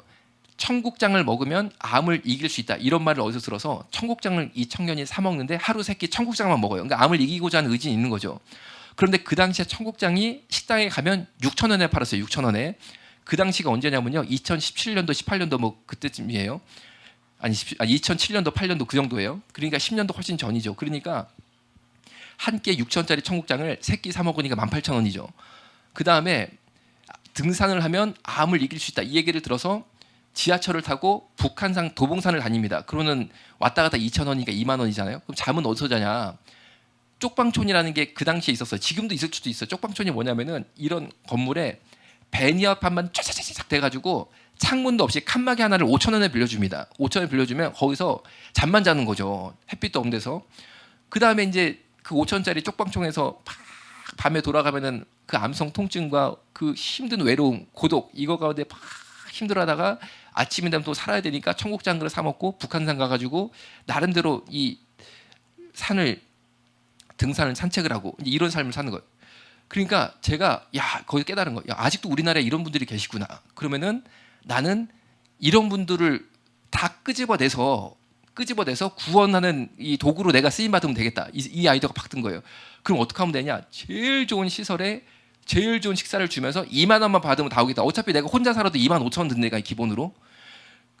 청국장을 먹으면 암을 이길 수 있다. 이런 말을 어디서 들어서 청국장을 이 청년이 사 먹는데 하루 3끼 청국장만 먹어요. 그러니까 암을 이기고자 하는 의지는 있는 거죠. 그런데 그 당시에 청국장이 식당에 가면 6,000원에 팔았어요. 6,000원에. 그 당시가 언제냐면요. 2017년도, 18년도 뭐 그때쯤이에요. 아니 2007년도, 8년도 그 정도예요. 그러니까 10년도 훨씬 전이죠. 그러니까 한 끼에 6,000원짜리 청국장을 3끼 사 먹으니까 18,000원이죠. 그 다음에 등산을 하면 암을 이길 수 있다. 이 얘기를 들어서 지하철을 타고 북한산 도봉산을 다닙니다. 그러면 왔다 갔다 2,000원이니까 2만 원이잖아요. 그럼 잠은 어디서 자냐? 쪽방촌이라는 게 그 당시에 있었어요. 지금도 있을 수도 있어요. 쪽방촌이 뭐냐면은 이런 건물에 베니어판만 쫙쫙쫙 돼가지고 창문도 없이 칸막이 하나를 5,000원에 빌려줍니다. 5,000원에 빌려주면 거기서 잠만 자는 거죠. 햇빛도 없는 데서. 그 다음에 이제 그 5,000원짜리 쪽방촌에서 밤에 돌아가면은 그 암성 통증과 그 힘든 외로움, 고독 이거 가운데 막 힘들어하다가 아침이 되면 또 살아야 되니까 청국장 그릇 사 먹고 북한산 가가지고 나름대로 이 산을 등산을 산책을 하고 이런 삶을 사는 거예요. 그러니까 제가 거기 깨달은 거예요. 아직도 우리나라에 이런 분들이 계시구나. 그러면은 나는 이런 분들을 다 끄집어내서 구원하는 이 도구로 내가 쓰임 받으면 되겠다. 이 아이디어가 팍 든 거예요. 그럼 어떻게 하면 되냐? 제일 좋은 시설에 제일 좋은 식사를 주면서 2만 원만 받으면 다 오겠다. 어차피 내가 혼자 살아도 2만 5천 원 든다니까 기본으로.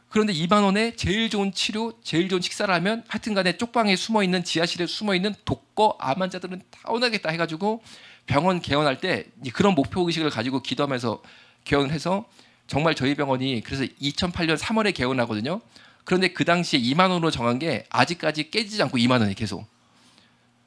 그런데 2만 원에 제일 좋은 치료, 제일 좋은 식사를 하면 하여튼간에 쪽방에 숨어있는 지하실에 숨어있는 독거 암 환자들은 다 오나겠다 해가지고 병원 개원할 때 그런 목표 의식을 가지고 기도하면서 개원을 해서 정말 저희 병원이 그래서 2008년 3월에 개원하거든요. 그런데 그 당시에 2만 원으로 정한 게 아직까지 깨지지 않고 2만 원이 계속.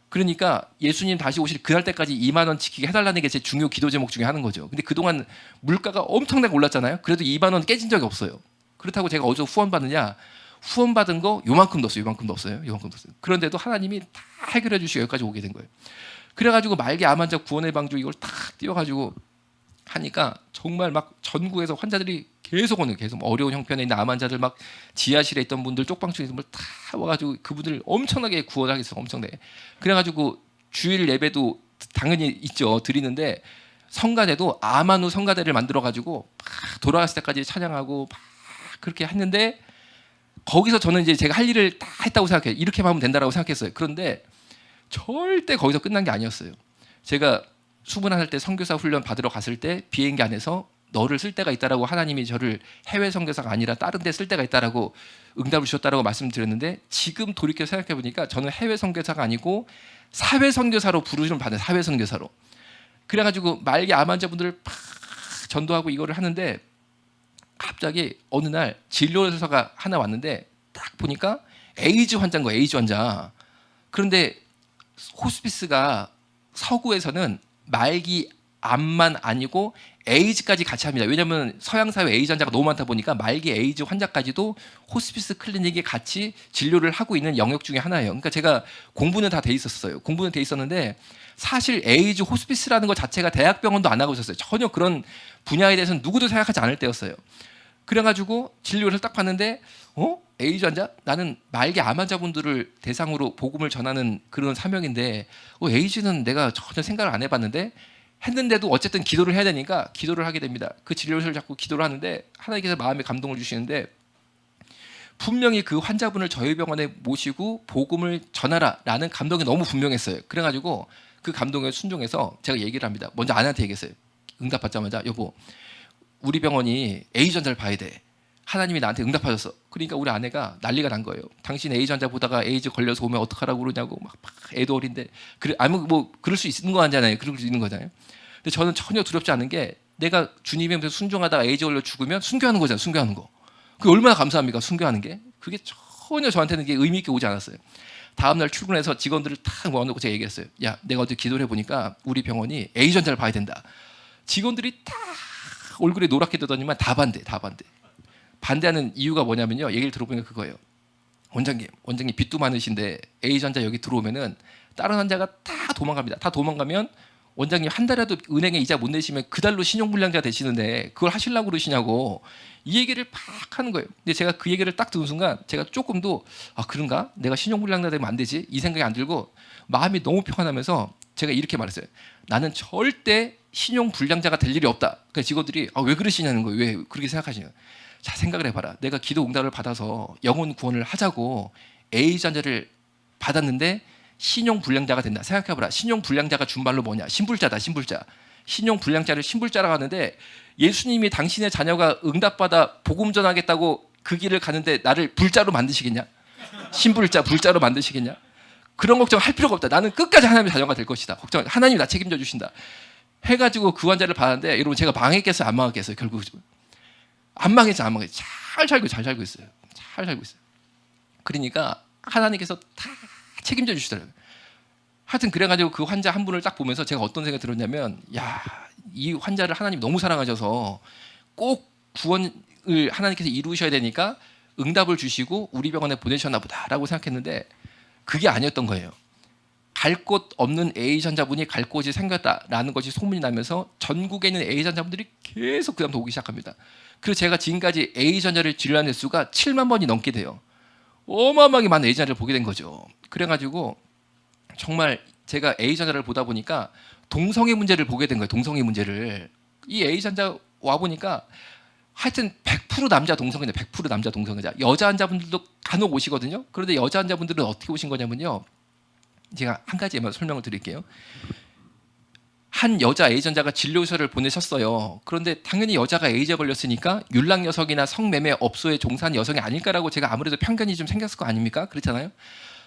그러니까 예수님 다시 오실 그날 때까지 2만 원 지키게 해달라는 게 제 중요 기도 제목 중에 하는 거죠. 근데 그동안 물가가 엄청나게 올랐잖아요. 그래도 2만 원 깨진 적이 없어요. 그렇다고 제가 어디서 후원 받느냐? 후원 받은 거 요만큼 넣었어요. 요만큼 넣었어요. 그런데도 하나님이 다 해결해 주시고 여기까지 오게 된 거예요. 그래가지고 말기 암 환자 구원의 방주 이걸 탁 띄워가지고 하니까 정말 막 전국에서 환자들이 계속 오는 계속 어려운 형편에 있는 암 환자들 막 지하실에 있던 분들 쪽방촌에 있는 분들 다 와가지고 그분들 엄청나게 구원하겠어 엄청나게. 그래가지고 주일 예배도 당연히 있죠 드리는데 성가대도 아마누 성가대를 만들어가지고 막 돌아갔을 때까지 찬양하고 막 그렇게 했는데 거기서 저는 이제 제가 할 일을 다 했다고 생각해요. 이렇게만 하면 된다라고 생각했어요. 그런데 절대 거기서 끝난 게 아니었어요. 제가 21살 때 선교사 훈련 받으러 갔을 때 비행기 안에서 너를 쓸 때가 있다라고 하나님이 저를 해외 선교사가 아니라 다른 데 쓸 때가 있다라고 응답을 주셨다라고 말씀드렸는데 지금 돌이켜 생각해 보니까 저는 해외 선교사가 아니고 사회 선교사로 부르심을 받은 사회 선교사로. 그래가지고 말기 암 환자분들을 팍 전도하고 이거를 하는데 갑자기 어느 날 진료서가 하나 왔는데 딱 보니까 에이즈 환자인 거예요. 에이즈 환자. 그런데 호스피스가 서구에서는 말기 암만 아니고 에이즈까지 같이 합니다. 왜냐하면 서양 사회 에이즈 환자가 너무 많다 보니까 말기 에이즈 환자까지도 호스피스 클리닉에 같이 진료를 하고 있는 영역 중에 하나예요. 그러니까 제가 공부는 다 돼 있었어요. 공부는 돼 있었는데 사실 에이즈 호스피스라는 것 자체가 대학병원도 안 하고 있었어요. 전혀 그런 분야에 대해서는 누구도 생각하지 않을 때였어요. 그래가지고 진료를 딱 봤는데 에이즈 환자? 나는 말기 암 환자분들을 대상으로 복음을 전하는 그런 사명인데 에이즈는 내가 전혀 생각을 안 해봤는데 했는데도 어쨌든 기도를 해야 되니까 기도를 하게 됩니다. 그 진료를 자꾸 기도를 하는데 하나님께서 마음에 감동을 주시는데 분명히 그 환자분을 저희 병원에 모시고 복음을 전하라라는 감동이 너무 분명했어요. 그래가지고 그 감동에 순종해서 제가 얘기를 합니다. 먼저 아내한테 얘기했어요. 응답받자마자 여보 우리 병원이 에이즈 환자를 봐야 돼. 하나님이 나한테 응답하셨어. 그러니까 우리 아내가 난리가 난 거예요. 당신 에이즈 환자 보다가 에이즈 걸려서 오면 어떡하라고 그러냐고 막 애도 어린데 그럴 수 있는 거 아니잖아요. 그럴 수 있는 거잖아요. 근데 저는 전혀 두렵지 않은 게 내가 주님의 앞에서 순종하다가 에이즈 걸려 죽으면 순교하는 거잖아요. 순교하는 거. 그게 얼마나 감사합니까? 순교하는 게. 그게 전혀 저한테는 이게 의미 있게 오지 않았어요. 다음날 출근해서 직원들을 탁 모아놓고 제가 얘기했어요. 야, 내가 어제 기도를 해보니까 우리 병원이 에이즈 환자를 봐야 된다. 직원들이 다 얼굴이 노랗게 되더니만 다 반대. 반대하는 이유가 뭐냐면요. 얘기를 들어보니까 그거예요. 원장님 빚도 많으신데 에이즈 환자 여기 들어오면은 다른 환자가 다 도망갑니다. 다 도망가면 원장님 한 달에도 은행에 이자 못 내시면 그 달로 신용불량자 되시는데 그걸 하시려고 그러시냐고 이 얘기를 팍 하는 거예요. 근데 제가 그 얘기를 딱 듣는 순간 제가 조금도 그런가? 내가 신용불량자 되면 안 되지? 이 생각이 안 들고 마음이 너무 평안하면서 제가 이렇게 말했어요. 나는 절대 신용불량자가 될 일이 없다. 그러니까 직원들이 왜 그러시냐는 거예요. 왜 그렇게 생각하시냐. 자, 생각을 해봐라. 내가 기도 응답을 받아서 영혼 구원을 하자고 A전자를 받았는데 신용불량자가 된다. 생각해봐라. 신용불량자가 준 말로 뭐냐? 신불자다. 신불자. 신용불량자를 신불자라고 하는데 예수님이 당신의 자녀가 응답받아 복음 전하겠다고 그 길을 가는데 나를 불자로 만드시겠냐? 신불자, 불자로 만드시겠냐? 그런 걱정 할 필요가 없다. 나는 끝까지 하나님의 자녀가 될 것이다. 걱정, 하나님이 나 책임져 주신다. 해가지고 그 환자를 봤는데 여러분 제가 망했겠어요? 안 망했겠어요? 결국 안 망했죠. 안 망했죠. 잘 살고 있어요. 잘 살고 있어요. 그러니까 하나님께서 다 책임져 주시더라고요. 하여튼 그래가지고 그 환자 한 분을 딱 보면서 제가 어떤 생각이 들었냐면 이 환자를 하나님이 너무 사랑하셔서 꼭 구원을 하나님께서 이루셔야 되니까 응답을 주시고 우리 병원에 보내셨나 보다라고 생각했는데 그게 아니었던 거예요. 갈 곳 없는 A전자분이 갈 곳이 생겼다라는 것이 소문이 나면서 전국에 있는 A전자분들이 계속 그 다음부터 오기 시작합니다. 그래서 제가 지금까지 A전자를 진료한 횟수가 7만 번이 넘게 돼요. 어마어마하게 많은 A전자를 보게 된 거죠. 그래가지고 정말 제가 A전자를 보다 보니까 동성애 문제를 보게 된 거예요. 동성애 문제를. 이 A전자 와보니까 하여튼 100% 남자 동성애자, 100% 남자 동성애자. 여자 환자분들도 간혹 오시거든요. 그런데 여자 환자분들은 어떻게 오신 거냐면요. 제가 한 가지만 설명을 드릴게요. 한 여자 A전자가 진료서를 보내셨어요. 그런데 당연히 여자가 A제 걸렸으니까 율락여성이나 성매매 업소에 종사하는 여성이 아닐까라고 제가 아무래도 편견이 좀 생겼을 거 아닙니까? 그렇잖아요.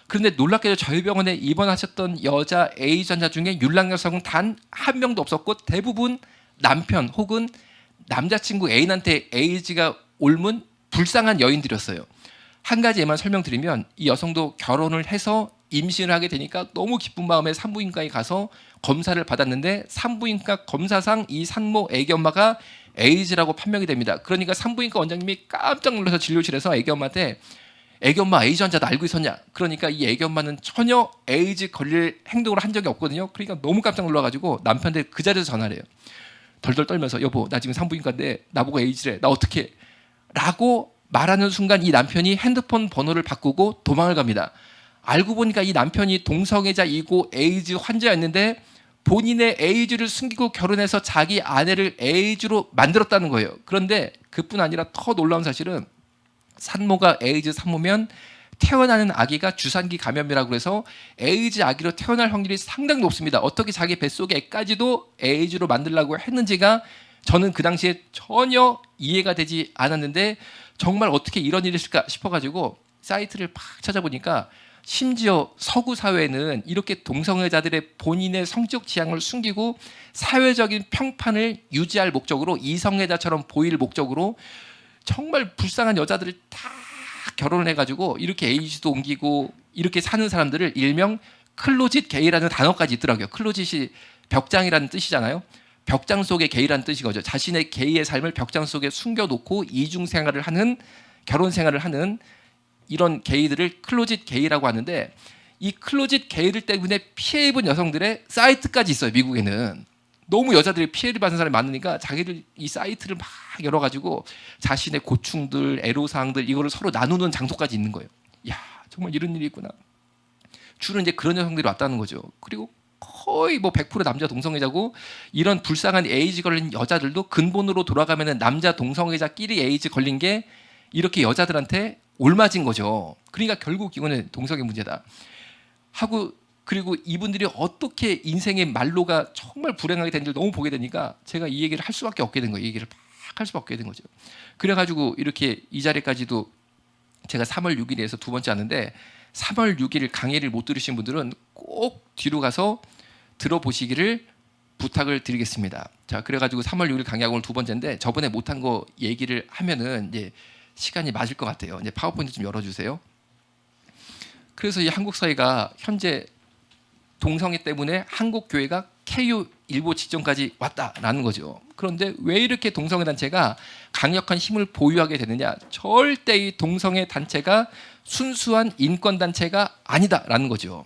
그런데 놀랍게도 저희 병원에 입원하셨던 여자 A전자 중에 율락여성은 단 한 명도 없었고 대부분 남편 혹은 남자친구 애인한테 에이즈가 옮은 불쌍한 여인들이었어요. 한 가지만 설명드리면 이 여성도 결혼을 해서 임신을 하게 되니까 너무 기쁜 마음에 산부인과에 가서 검사를 받았는데 산부인과 검사상 이 산모 애기 엄마가 에이즈라고 판명이 됩니다. 그러니까 산부인과 원장님이 깜짝 놀라서 진료실에서 애기 엄마한테 애기 엄마 에이즈 환자도 알고 있었냐? 그러니까 이 애기 엄마는 전혀 에이즈 걸릴 행동을 한 적이 없거든요. 그러니까 너무 깜짝 놀라가지고 남편한테 그 자리에서 전화를 해요. 덜덜 떨면서 여보 나 지금 산부인과인데 나보고 에이즈래. 나 어떡해? 라고 말하는 순간 이 남편이 핸드폰 번호를 바꾸고 도망을 갑니다. 알고 보니까 이 남편이 동성애자이고 에이즈 환자였는데 본인의 에이즈를 숨기고 결혼해서 자기 아내를 에이즈로 만들었다는 거예요. 그런데 그뿐 아니라 더 놀라운 사실은 산모가 에이즈 산모면 태어나는 아기가 주산기 감염이라고 해서 에이즈 아기로 태어날 확률이 상당히 높습니다. 어떻게 자기 뱃속의 애까지도 에이즈로 만들려고 했는지가 저는 그 당시에 전혀 이해가 되지 않았는데 정말 어떻게 이런 일이 있을까 싶어가지고 사이트를 팍 찾아보니까 심지어 서구 사회는 이렇게 동성애자들의 본인의 성적 지향을 숨기고 사회적인 평판을 유지할 목적으로 이성애자처럼 보일 목적으로 정말 불쌍한 여자들을 다 결혼을 해가지고 이렇게 에이즈도 옮기고 이렇게 사는 사람들을 일명 클로짓 게이라는 단어까지 있더라고요. 클로짓이 벽장이라는 뜻이잖아요. 벽장 속의 게이라는 뜻이거죠. 자신의 게이의 삶을 벽장 속에 숨겨놓고 이중 생활을 하는 결혼 생활을 하는 이런 게이들을 클로짓 게이라고 하는데 이 클로짓 게이들 때문에 피해 입은 여성들의 사이트까지 있어요. 미국에는. 너무 여자들이 피해를 받는 사람이 많으니까 자기들 이 사이트를 막 열어가지고 자신의 고충들, 애로사항들 이거를 서로 나누는 장소까지 있는 거예요. 야 정말 이런 일이 있구나. 주로 이제 그런 여성들이 왔다는 거죠. 그리고 거의 뭐 100% 남자 동성애자고 이런 불쌍한 에이즈 걸린 여자들도 근본으로 돌아가면은 남자 동성애자끼리 에이즈 걸린 게 이렇게 여자들한테 올맞은 거죠. 그러니까 결국 이거는 동성애 문제다 하고 그리고 이분들이 어떻게 인생의 말로가 정말 불행하게 된지를 너무 보게 되니까 제가 이 얘기를 할 수밖에 없게 된 거예요. 이 얘기를 막 할 수밖에 없게 된 거죠. 그래가지고 이렇게 이 자리까지도 제가 3월 6일에서 두 번째 하는데 3월 6일 강의를 못 들으신 분들은 꼭 뒤로 가서 들어보시기를 부탁을 드리겠습니다. 자, 그래가지고 3월 6일 강의하고 오늘 두 번째인데 저번에 못한 거 얘기를 하면은 이제 시간이 맞을 것 같아요. 이제 파워포인트 좀 열어주세요. 그래서 이 한국 사회가 현재 동성애 때문에 한국 교회가 KU 일보 직전까지 왔다라는 거죠. 그런데 왜 이렇게 동성애 단체가 강력한 힘을 보유하게 되느냐? 절대 이 동성애 단체가 순수한 인권 단체가 아니다라는 거죠.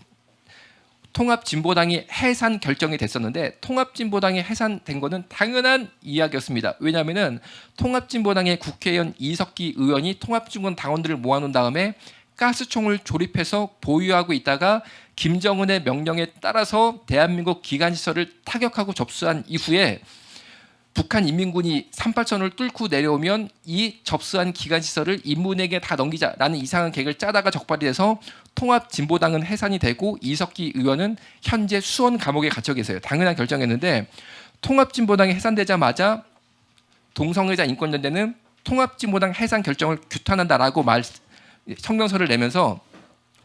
통합진보당이 해산 결정이 됐었는데 통합진보당이 해산된 거는 당연한 이야기였습니다. 왜냐하면 통합진보당의 국회의원 이석기 의원이 통합진보당 당원들을 모아놓은 다음에 가스총을 조립해서 보유하고 있다가 김정은의 명령에 따라서 대한민국 기관시설을 타격하고 접수한 이후에 북한 인민군이 38선을 뚫고 내려오면 이 접수한 기관시설을 인문에게 다 넘기자라는 이상한 계획을 짜다가 적발이 돼서 통합진보당은 해산이 되고 이석기 의원은 현재 수원 감옥에 갇혀 계세요. 당연한 결정이었는데 통합진보당이 해산되자마자 동성애자 인권연대는 통합진보당 해산 결정을 규탄한다라고 성명서를 내면서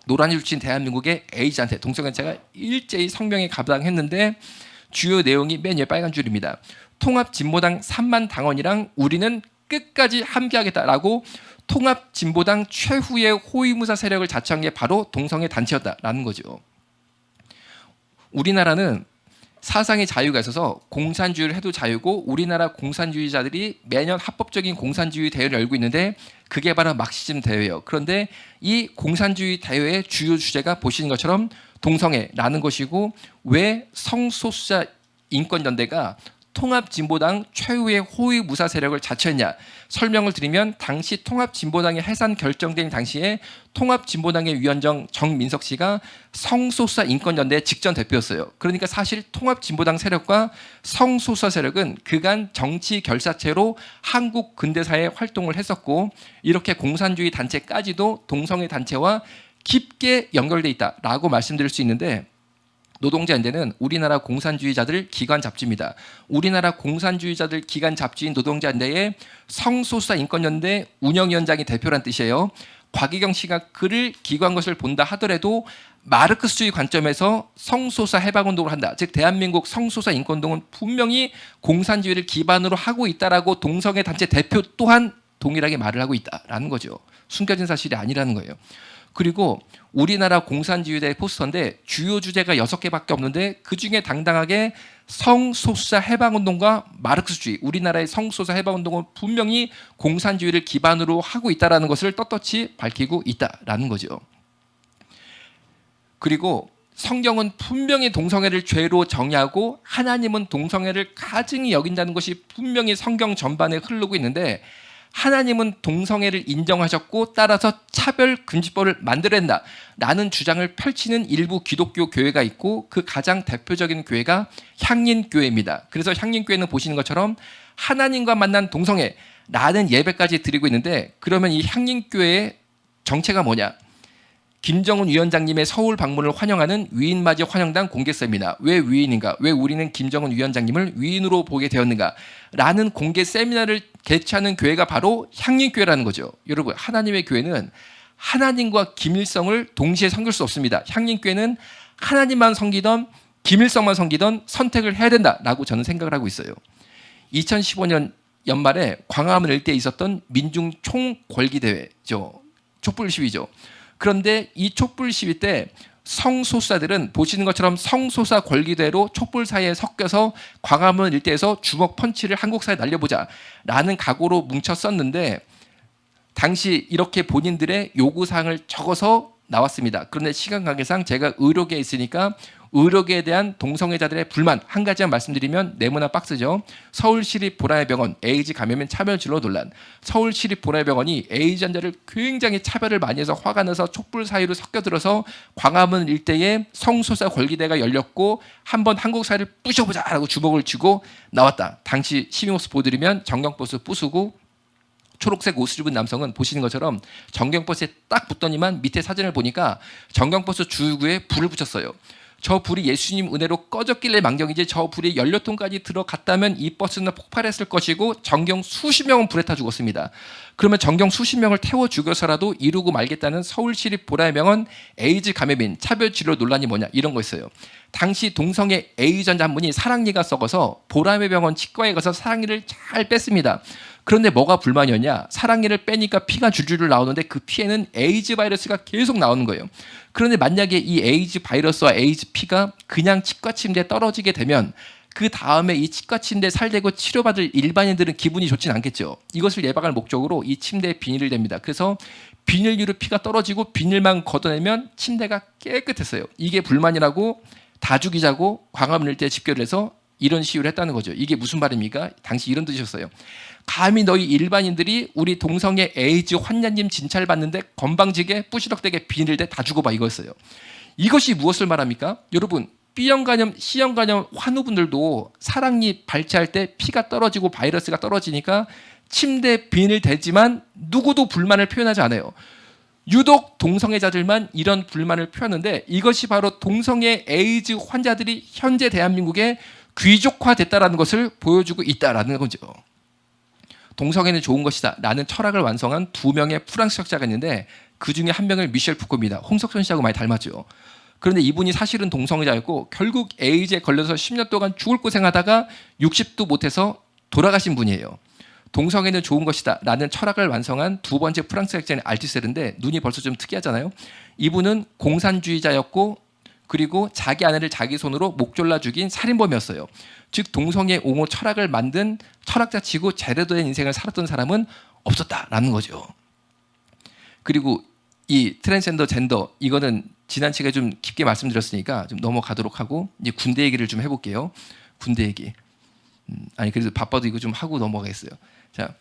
노란이 줄 대한민국의 에이즈한테 동성애자가 일제히 성명에 가담했는데 주요 내용이 맨 위에 빨간 줄입니다. 통합진보당 3만 당원이랑 우리는 끝까지 함께하겠다라고 통합진보당 최후의 호위무사 세력을 자처한 게 바로 동성애 단체였다라는 거죠. 우리나라는 사상의 자유가 있어서 공산주의를 해도 자유고 우리나라 공산주의자들이 매년 합법적인 공산주의 대회를 열고 있는데 그게 바로 막시즘 대회예요. 그런데 이 공산주의 대회의 주요 주제가 보시는 것처럼 동성애라는 것이고 왜 성소수자 인권연대가 통합진보당 최후의 호위 무사 세력을 자처했냐 설명을 드리면 당시 통합진보당이 해산 결정된 당시에 통합진보당의 위원장 정민석 씨가 성소수자 인권연대의 직전 대표였어요. 그러니까 사실 통합진보당 세력과 성소수자 세력은 그간 정치 결사체로 한국 근대사에 활동을 했었고 이렇게 공산주의 단체까지도 동성애 단체와 깊게 연결돼 있다라고 말씀드릴 수 있는데 노동자연대는 우리나라 공산주의자들 기관 잡지입니다. 우리나라 공산주의자들 기관 잡지인 노동자연대의 성소수자 인권연대 운영위원장이 대표란 뜻이에요. 곽희경 씨가 그를 기관 것을 본다 하더라도 마르크스주의 관점에서 성소수자 해방운동을 한다. 즉 대한민국 성소수자 인권운동은 분명히 공산주의를 기반으로 하고 있다라고 동성애 단체 대표 또한 동일하게 말을 하고 있다라는 거죠. 숨겨진 사실이 아니라는 거예요. 그리고 우리나라 공산주의대 포스터인데 주요 주제가 6개밖에 없는데 그중에 당당하게 성소수자 해방운동과 마르크스주의 우리나라의 성소수자 해방운동은 분명히 공산주의를 기반으로 하고 있다는 것을 떳떳이 밝히고 있다는 거죠. 그리고 성경은 분명히 동성애를 죄로 정의하고 하나님은 동성애를 가증히 여긴다는 것이 분명히 성경 전반에 흐르고 있는데 하나님은 동성애를 인정하셨고 따라서 차별금지법을 만들어야 한다라는 주장을 펼치는 일부 기독교 교회가 있고 그 가장 대표적인 교회가 향린교회입니다. 그래서 향린교회는 보시는 것처럼 하나님과 만난 동성애라는 예배까지 드리고 있는데 그러면 이 향린교회의 정체가 뭐냐? 김정은 위원장님의 서울 방문을 환영하는 위인맞이 환영단 공개 세미나. 왜 위인인가? 왜 우리는 김정은 위원장님을 위인으로 보게 되었는가? 라는 공개 세미나를 개최하는 교회가 바로 향린교회라는 거죠. 여러분 하나님의 교회는 하나님과 김일성을 동시에 섬길 수 없습니다. 향린교회는 하나님만 섬기던 김일성만 섬기던 선택을 해야 된다라고 저는 생각을 하고 있어요. 2015년 연말에 광화문 일대에 있었던 민중 총궐기대회죠. 촛불 시위죠. 그런데 이 촛불 시위 때 성소수자들은 보시는 것처럼 성소수자 권리대로 촛불 사이에 섞여서 광화문 일대에서 주먹 펀치를 한국 사회에 날려보자 라는 각오로 뭉쳤었는데 당시 이렇게 본인들의 요구사항을 적어서 나왔습니다. 그런데 시간 관계상 제가 의료계에 있으니까 의료계에 대한 동성애자들의 불만 한 가지만 말씀드리면 네모난 박스죠. 서울시립보라매병원 에이즈 감염인 차별진로 논란. 서울시립보라매병원이 에이즈 환자를 굉장히 차별을 많이 해서 화가 나서 촛불 사이로 섞여들어서 광화문 일대에 성소수자 권리대가 열렸고 한번 한국 사회를 부셔보자라고 주먹을 쥐고 나왔다. 당시 시민 모습 보여드리면 정경버스 부수고 초록색 옷을 입은 남성은 보시는 것처럼 정경버스에 딱 붙더니만 밑에 사진을 보니까 정경버스 주유구에 불을 붙였어요. 저 불이 예수님 은혜로 꺼졌길래 망정이지 저 불이 연료통까지 들어갔다면 이 버스는 폭발했을 것이고 정경 수십 명은 불에 타 죽었습니다. 그러면 정경 수십 명을 태워 죽여서라도 이루고 말겠다는 서울시립보라매병원 에이즈 감염인 차별진료 논란이 뭐냐 이런 거였어요. 당시 동성애 에이즈 환자 한 분이 사랑니가 썩어서 보라매병원 치과에 가서 사랑니를 잘 뺐습니다. 그런데 뭐가 불만이었냐? 사랑니를 빼니까 피가 줄줄 나오는데 그 피에는 에이즈 바이러스가 계속 나오는 거예요. 그런데 만약에 이 에이즈 바이러스와 에이즈 피가 그냥 치과 침대에 떨어지게 되면 그 다음에 이 치과 침대에 살대고 치료받을 일반인들은 기분이 좋진 않겠죠. 이것을 예방할 목적으로 이 침대에 비닐을 댑니다. 그래서 비닐류로 피가 떨어지고 비닐만 걷어내면 침대가 깨끗했어요. 이게 불만이라고 다죽이자고 광화문 일대에 집결을 해서 이런 시위를 했다는 거죠. 이게 무슨 말입니까? 당시 이런 뜻이었어요. 감히 너희 일반인들이 우리 동성애 에이즈 환자님 진찰받는데 건방지게 뿌시럭대게 비닐대 다 죽어봐 이거였어요. 이것이 무엇을 말합니까? 여러분 B형 간염, C형 간염 환우분들도 사랑니 발치할 때 피가 떨어지고 바이러스가 떨어지니까 침대 비닐 대지만 누구도 불만을 표현하지 않아요. 유독 동성애자들만 이런 불만을 표하는데 이것이 바로 동성애 에이즈 환자들이 현재 대한민국에 귀족화됐다라는 것을 보여주고 있다라는 거죠. 동성애는 좋은 것이다 라는 철학을 완성한 두 명의 프랑스 학자가 있는데 그중에 한 명을 미셸 푸코입니다. 홍석천 씨하고 많이 닮았죠. 그런데 이분이 사실은 동성애자였고 결국 에이즈에 걸려서 10년 동안 죽을 고생하다가 60도 못해서 돌아가신 분이에요. 동성애는 좋은 것이다 라는 철학을 완성한 두 번째 프랑스 학자는 알티세르인데 눈이 벌써 좀 특이하잖아요. 이분은 공산주의자였고 그리고 자기 아내를 자기 손으로 목 졸라 죽인 살인범이었어요. 즉 동성애 옹호 철학을 만든 철학자치고 제대로 된 인생을 살았던 사람은 없었다라는 거죠. 그리고 이 트랜스젠더 젠더 이거는 지난 시간에 좀 깊게 말씀드렸으니까 좀 넘어가도록 하고 이제 군대 얘기를 좀 해볼게요. 군대 얘기. 아니 그래도 바빠도 이거 좀 하고 넘어가겠어요. 자,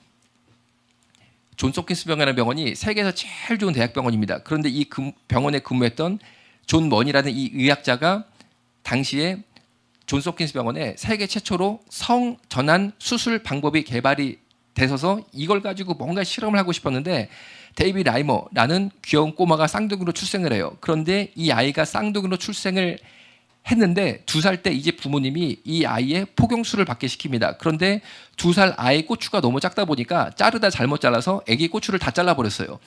존 홉킨스 병원이라는 병원이 세계에서 제일 좋은 대학병원입니다. 그런데 이 병원에 근무했던 존 머니라는 이 의학자가 당시에 존 홉킨스 병원에 세계 최초로 성전환 수술 방법이 개발이 되셔서 이걸 가지고 뭔가 실험을 하고 싶었는데 데이비 라이머라는 귀여운 꼬마가 쌍둥이로 출생을 해요. 그런데 이 아이가 쌍둥이로 출생을 했는데 2살 때 이제 부모님이 이 아이의 포경수를 받게 시킵니다. 그런데 2살 아이 고추가 너무 작다 보니까 자르다 잘못 잘라서 아기 고추를 다 잘라버렸어요.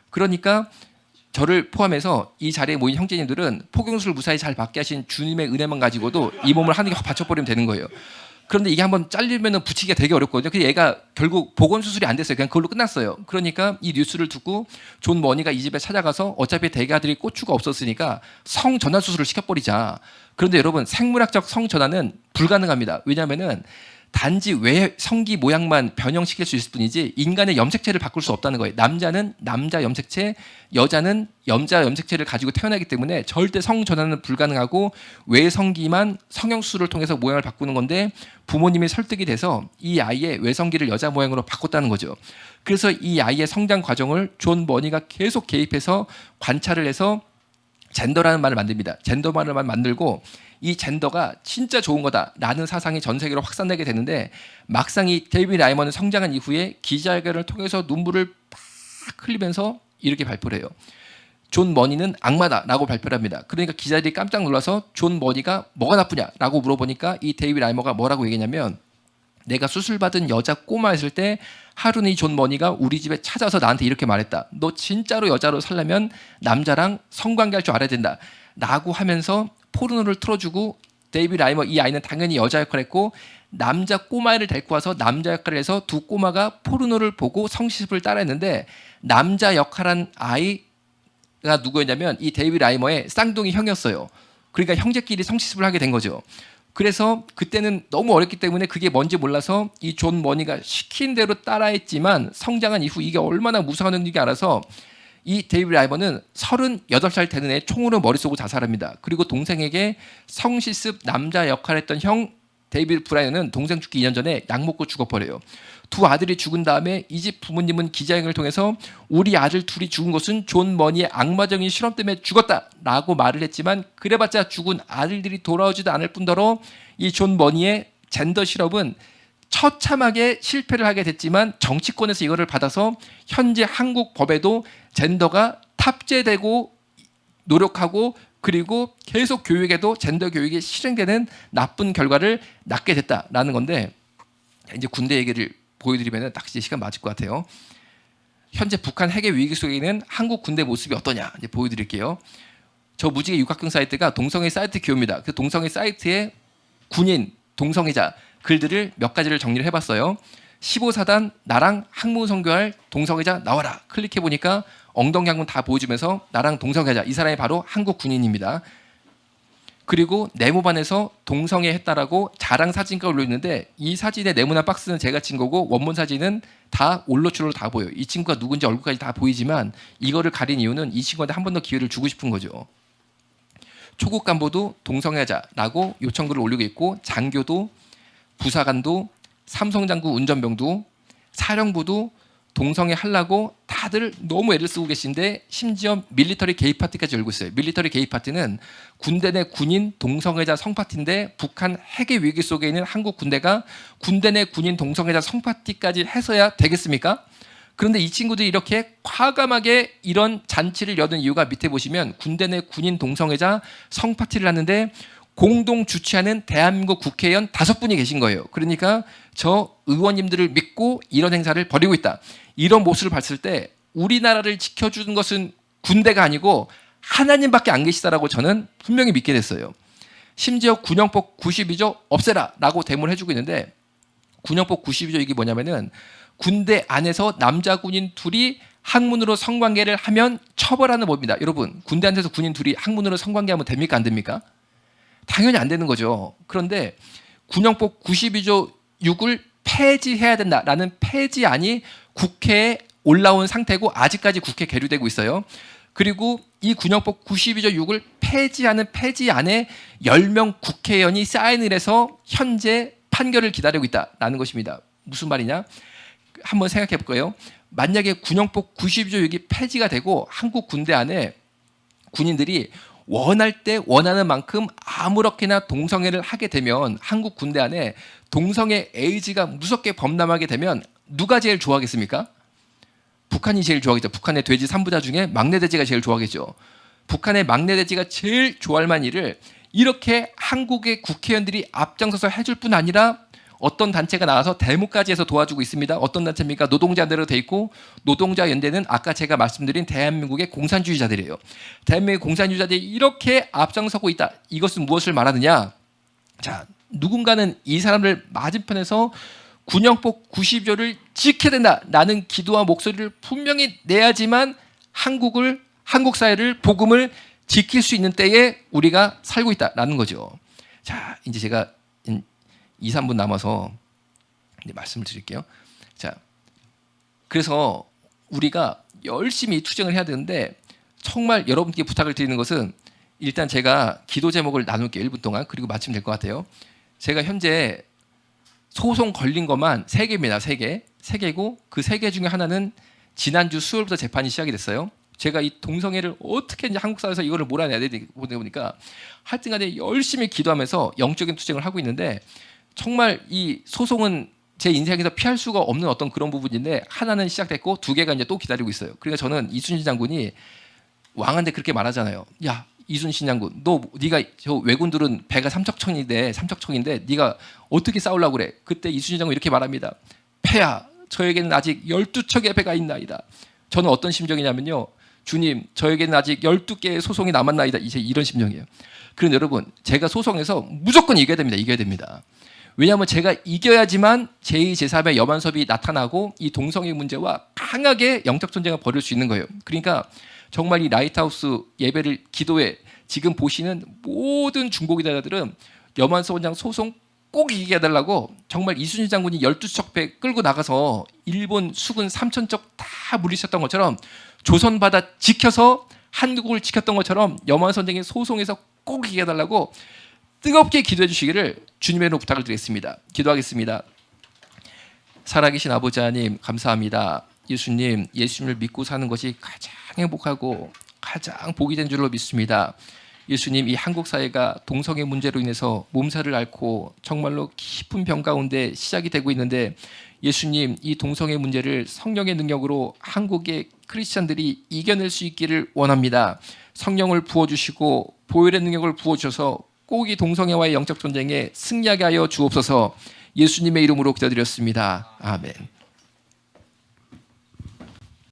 그러니까 저를 포함해서 이 자리에 모인 형제님들은 포경수를 무사히 잘 받게 하신 주님의 은혜만 가지고도 이 몸을 하는 게 확 받쳐버리면 되는 거예요. 그런데 이게 한번 잘리면 붙이기가 되게 어렵거든요. 그래서 얘가 결국 보건 수술이 안 됐어요. 그냥 그걸로 끝났어요. 그러니까 이 뉴스를 듣고 존 머니가 이 집에 찾아가서 어차피 대가들이 고추가 없었으니까 성전환 수술을 시켜버리자. 그런데 여러분 생물학적 성전환은 불가능합니다. 왜냐하면은 단지 외 성기 모양만 변형시킬 수 있을 뿐이지 인간의 염색체를 바꿀 수 없다는 거예요. 남자는 남자 염색체, 여자는 여자 염색체를 가지고 태어나기 때문에 절대 성전환은 불가능하고 외성기만 성형수술을 통해서 모양을 바꾸는 건데 부모님이 설득이 돼서 이 아이의 외성기를 여자 모양으로 바꿨다는 거죠. 그래서 이 아이의 성장 과정을 존 머니가 계속 개입해서 관찰을 해서 젠더라는 말을 만듭니다. 젠더라는 말을 만들고 이 젠더가 진짜 좋은 거다라는 사상이 전 세계로 확산되게 되는데 막상 이 데이비드 라이먼은 성장한 이후에 기자회견을 통해서 눈물을 팍 흘리면서 이렇게 발표를 해요. 존 머니는 악마다라고 발표를 합니다. 그러니까 기자들이 깜짝 놀라서 존 머니가 뭐가 나쁘냐라고 물어보니까 이 데이비드 라이먼가 뭐라고 얘기했냐면 내가 수술받은 여자 꼬마였을 때 하루는 이 존 머니가 우리 집에 찾아서 나한테 이렇게 말했다. 너 진짜로 여자로 살려면 남자랑 성관계할 줄 알아야 된다. 라고 하면서 포르노를 틀어주고 데이비드 라이머 이 아이는 당연히 여자 역할을 했고 남자 꼬마를 데리고 와서 남자 역할을 해서 두 꼬마가 포르노를 보고 성시습을 따라했는데 남자 역할한 아이가 누구였냐면 이 데이비드 라이머의 쌍둥이 형이었어요. 그러니까 형제끼리 성시습을 하게 된 거죠. 그래서 그때는 너무 어렸기 때문에 그게 뭔지 몰라서 이 존 머니가 시킨 대로 따라했지만 성장한 이후 이게 얼마나 무서운 일인지 알아서 이 데이비드 라이머는 38살 되는 애 총으로 머리 쏘고 자살합니다. 그리고 동생에게 성시습 남자 역할을 했던 형 데이비드 브라이언은 동생 죽기 2년 전에 약 먹고 죽어버려요. 두 아들이 죽은 다음에 이 집 부모님은 기자회견을 통해서 우리 아들 둘이 죽은 것은 존 머니의 악마적인 실험 때문에 죽었다라고 말을 했지만 그래봤자 죽은 아들들이 돌아오지도 않을 뿐더러 이 존 머니의 젠더 실험은 처참하게 실패를 하게 됐지만 정치권에서 이거를 받아서 현재 한국 법에도 젠더가 탑재되고 노력하고 그리고 계속 교육에도 젠더 교육이 실행되는 나쁜 결과를 낳게 됐다라는 건데 이제 군대 얘기를 보여드리면 딱 이제 시간 맞을 것 같아요. 현재 북한 핵의 위기 속에는 한국 군대 모습이 어떠냐 이제 보여드릴게요. 저 무지개 육각형 사이트가 동성애 사이트 기호입니다. 그 동성애 사이트에 군인, 동성애자 글들을 몇 가지를 정리를 해봤어요. 15사단 나랑 학문 선교할 동성애자 나와라. 클릭해보니까 엉덩이 한군 다 보여주면서 나랑 동성애자 이 사람이 바로 한국 군인입니다. 그리고 네모반에서 동성애 했다라고 자랑 사진가 올려있는데 이 사진의 네모난 박스는 제가 찍은 거고 원본 사진은 다 올로출로 다 보여요. 이 친구가 누군지 얼굴까지 다 보이지만 이거를 가린 이유는 이 친구한테 한 번 더 기회를 주고 싶은 거죠. 초급 간부도 동성애자라고 요청글을 올리고 있고 장교도 부사관도 삼성장구 운전병도 사령부도 동성애 하려고 다들 너무 애를 쓰고 계신데 심지어 밀리터리 게이 파티까지 열고 있어요. 밀리터리 게이 파티는 군대 내 군인 동성애자 성파티인데 북한 핵의 위기 속에 있는 한국 군대가 군대 내 군인 동성애자 성파티까지 해서야 되겠습니까? 그런데 이 친구들이 이렇게 과감하게 이런 잔치를 여는 이유가 밑에 보시면 군대 내 군인 동성애자 성파티를 하는데 공동 주최하는 대한민국 국회의원 5분이 계신 거예요. 그러니까 저 의원님들을 믿고 이런 행사를 벌이고 있다. 이런 모습을 봤을 때 우리나라를 지켜주는 것은 군대가 아니고 하나님밖에 안 계시다라고 저는 분명히 믿게 됐어요. 심지어 군형법 92조 없애라 라고 대모를 해주고 있는데 군형법 92조 이게 뭐냐면은 군대 안에서 남자 군인 둘이 학문으로 성관계를 하면 처벌하는 법입니다. 여러분 군대 안에서 군인 둘이 학문으로 성관계하면 됩니까 안 됩니까? 당연히 안 되는 거죠. 그런데 군형법 92조 6을 폐지해야 된다라는 폐지안이 국회에 올라온 상태고 아직까지 국회에 계류되고 있어요. 그리고 이 군형법 92조 6을 폐지하는 폐지안에 10명 국회의원이 사인을 해서 현재 판결을 기다리고 있다라는 것입니다. 무슨 말이냐? 한번 생각해 볼까요? 만약에 군형법 92조 6이 폐지가 되고 한국 군대 안에 군인들이 원할 때 원하는 만큼 아무렇게나 동성애를 하게 되면 한국 군대 안에 동성애 에이즈가 무섭게 범람하게 되면 누가 제일 좋아하겠습니까? 북한이 제일 좋아하겠죠. 북한의 돼지 3부자 중에 막내 돼지가 제일 좋아하겠죠. 북한의 막내 돼지가 제일 좋아할 만한 일을 이렇게 한국의 국회의원들이 앞장서서 해줄 뿐 아니라 어떤 단체가 나와서 데모까지 해서 도와주고 있습니다. 어떤 단체입니까? 노동자들로 돼 있고 노동자 연대는 아까 제가 말씀드린 대한민국의 공산주의자들이에요. 대한민국의 공산주의자들이 이렇게 앞장서고 있다. 이것은 무엇을 말하느냐? 자, 누군가는 이 사람들 맞은편에서 군형법 92조를 지켜야 된다라는 기도와 목소리를 분명히 내야지만 한국 사회를 복음을 지킬 수 있는 때에 우리가 살고 있다라는 거죠. 자, 이제 제가 2, 3분 남아서 말씀을 드릴게요. 자, 그래서 우리가 열심히 투쟁을 해야 되는데 정말 여러분께 부탁을 드리는 것은 일단 제가 기도 제목을 나눌게요. 1분 동안. 그리고 마치면 될 것 같아요. 제가 현재 소송 걸린 것만 3개입니다. 3개. 3개고 그 3개 중에 하나는 지난주 수요일부터 재판이 시작이 됐어요. 제가 이 동성애를 어떻게 이제 한국 사회에서 이거를 몰아내야 되지 보니까 하여튼간에 열심히 기도하면서 영적인 투쟁을 하고 있는데 정말 이 소송은 제 인생에서 피할 수가 없는 어떤 그런 부분인데 하나는 시작됐고 2개가 이제 또 기다리고 있어요. 그러니까 저는 이순신 장군이 왕한테 그렇게 말하잖아요. 야, 이순신 장군, 네가 저 왜군들은 배가 삼척청인데 네가 어떻게 싸우려고 그래? 그때 이순신 장군 이렇게 말합니다. 폐하, 저에게는 아직 12척의 배가 있나이다. 저는 어떤 심정이냐면요. 주님, 저에게는 아직 12개의 소송이 남았나이다. 이제 이런 심정이에요. 그런데 여러분, 제가 소송에서 무조건 이겨야 됩니다. 이겨야 됩니다. 왜냐하면 제가 이겨야지만 제2, 제3의 여만섭이 나타나고 이 동성애 문제와 강하게 영적 전쟁을 벌일 수 있는 거예요. 그러니까 정말 이 라이트하우스 예배를 기도에 지금 보시는 모든 중고기자들은 여만섭 원장 소송 꼭 이기게 해달라고 정말 이순신 장군이 12척 배 끌고 나가서 일본 수군 3,000척 다 물리쳤던 것처럼 조선 바다 지켜서 한국을 지켰던 것처럼 여만섭 원장이 소송에서 꼭 이기게 해달라고 뜨겁게 기도해 주시기를 주님의 이름으로 부탁을 드리겠습니다. 기도하겠습니다. 살아계신 아버지 하나님 감사합니다. 예수님, 예수님을 믿고 사는 것이 가장 행복하고 가장 복이 된 줄로 믿습니다. 예수님, 이 한국 사회가 동성애 문제로 인해서 몸살을 앓고 정말로 깊은 병 가운데 시작이 되고 있는데 예수님, 이 동성애 문제를 성령의 능력으로 한국의 크리스찬들이 이겨낼 수 있기를 원합니다. 성령을 부어주시고 보혈의 능력을 부어주셔서 꼭 이 동성애와의 영적 전쟁에 승리하게 하여 주옵소서. 예수님의 이름으로 기도드렸습니다. 아멘.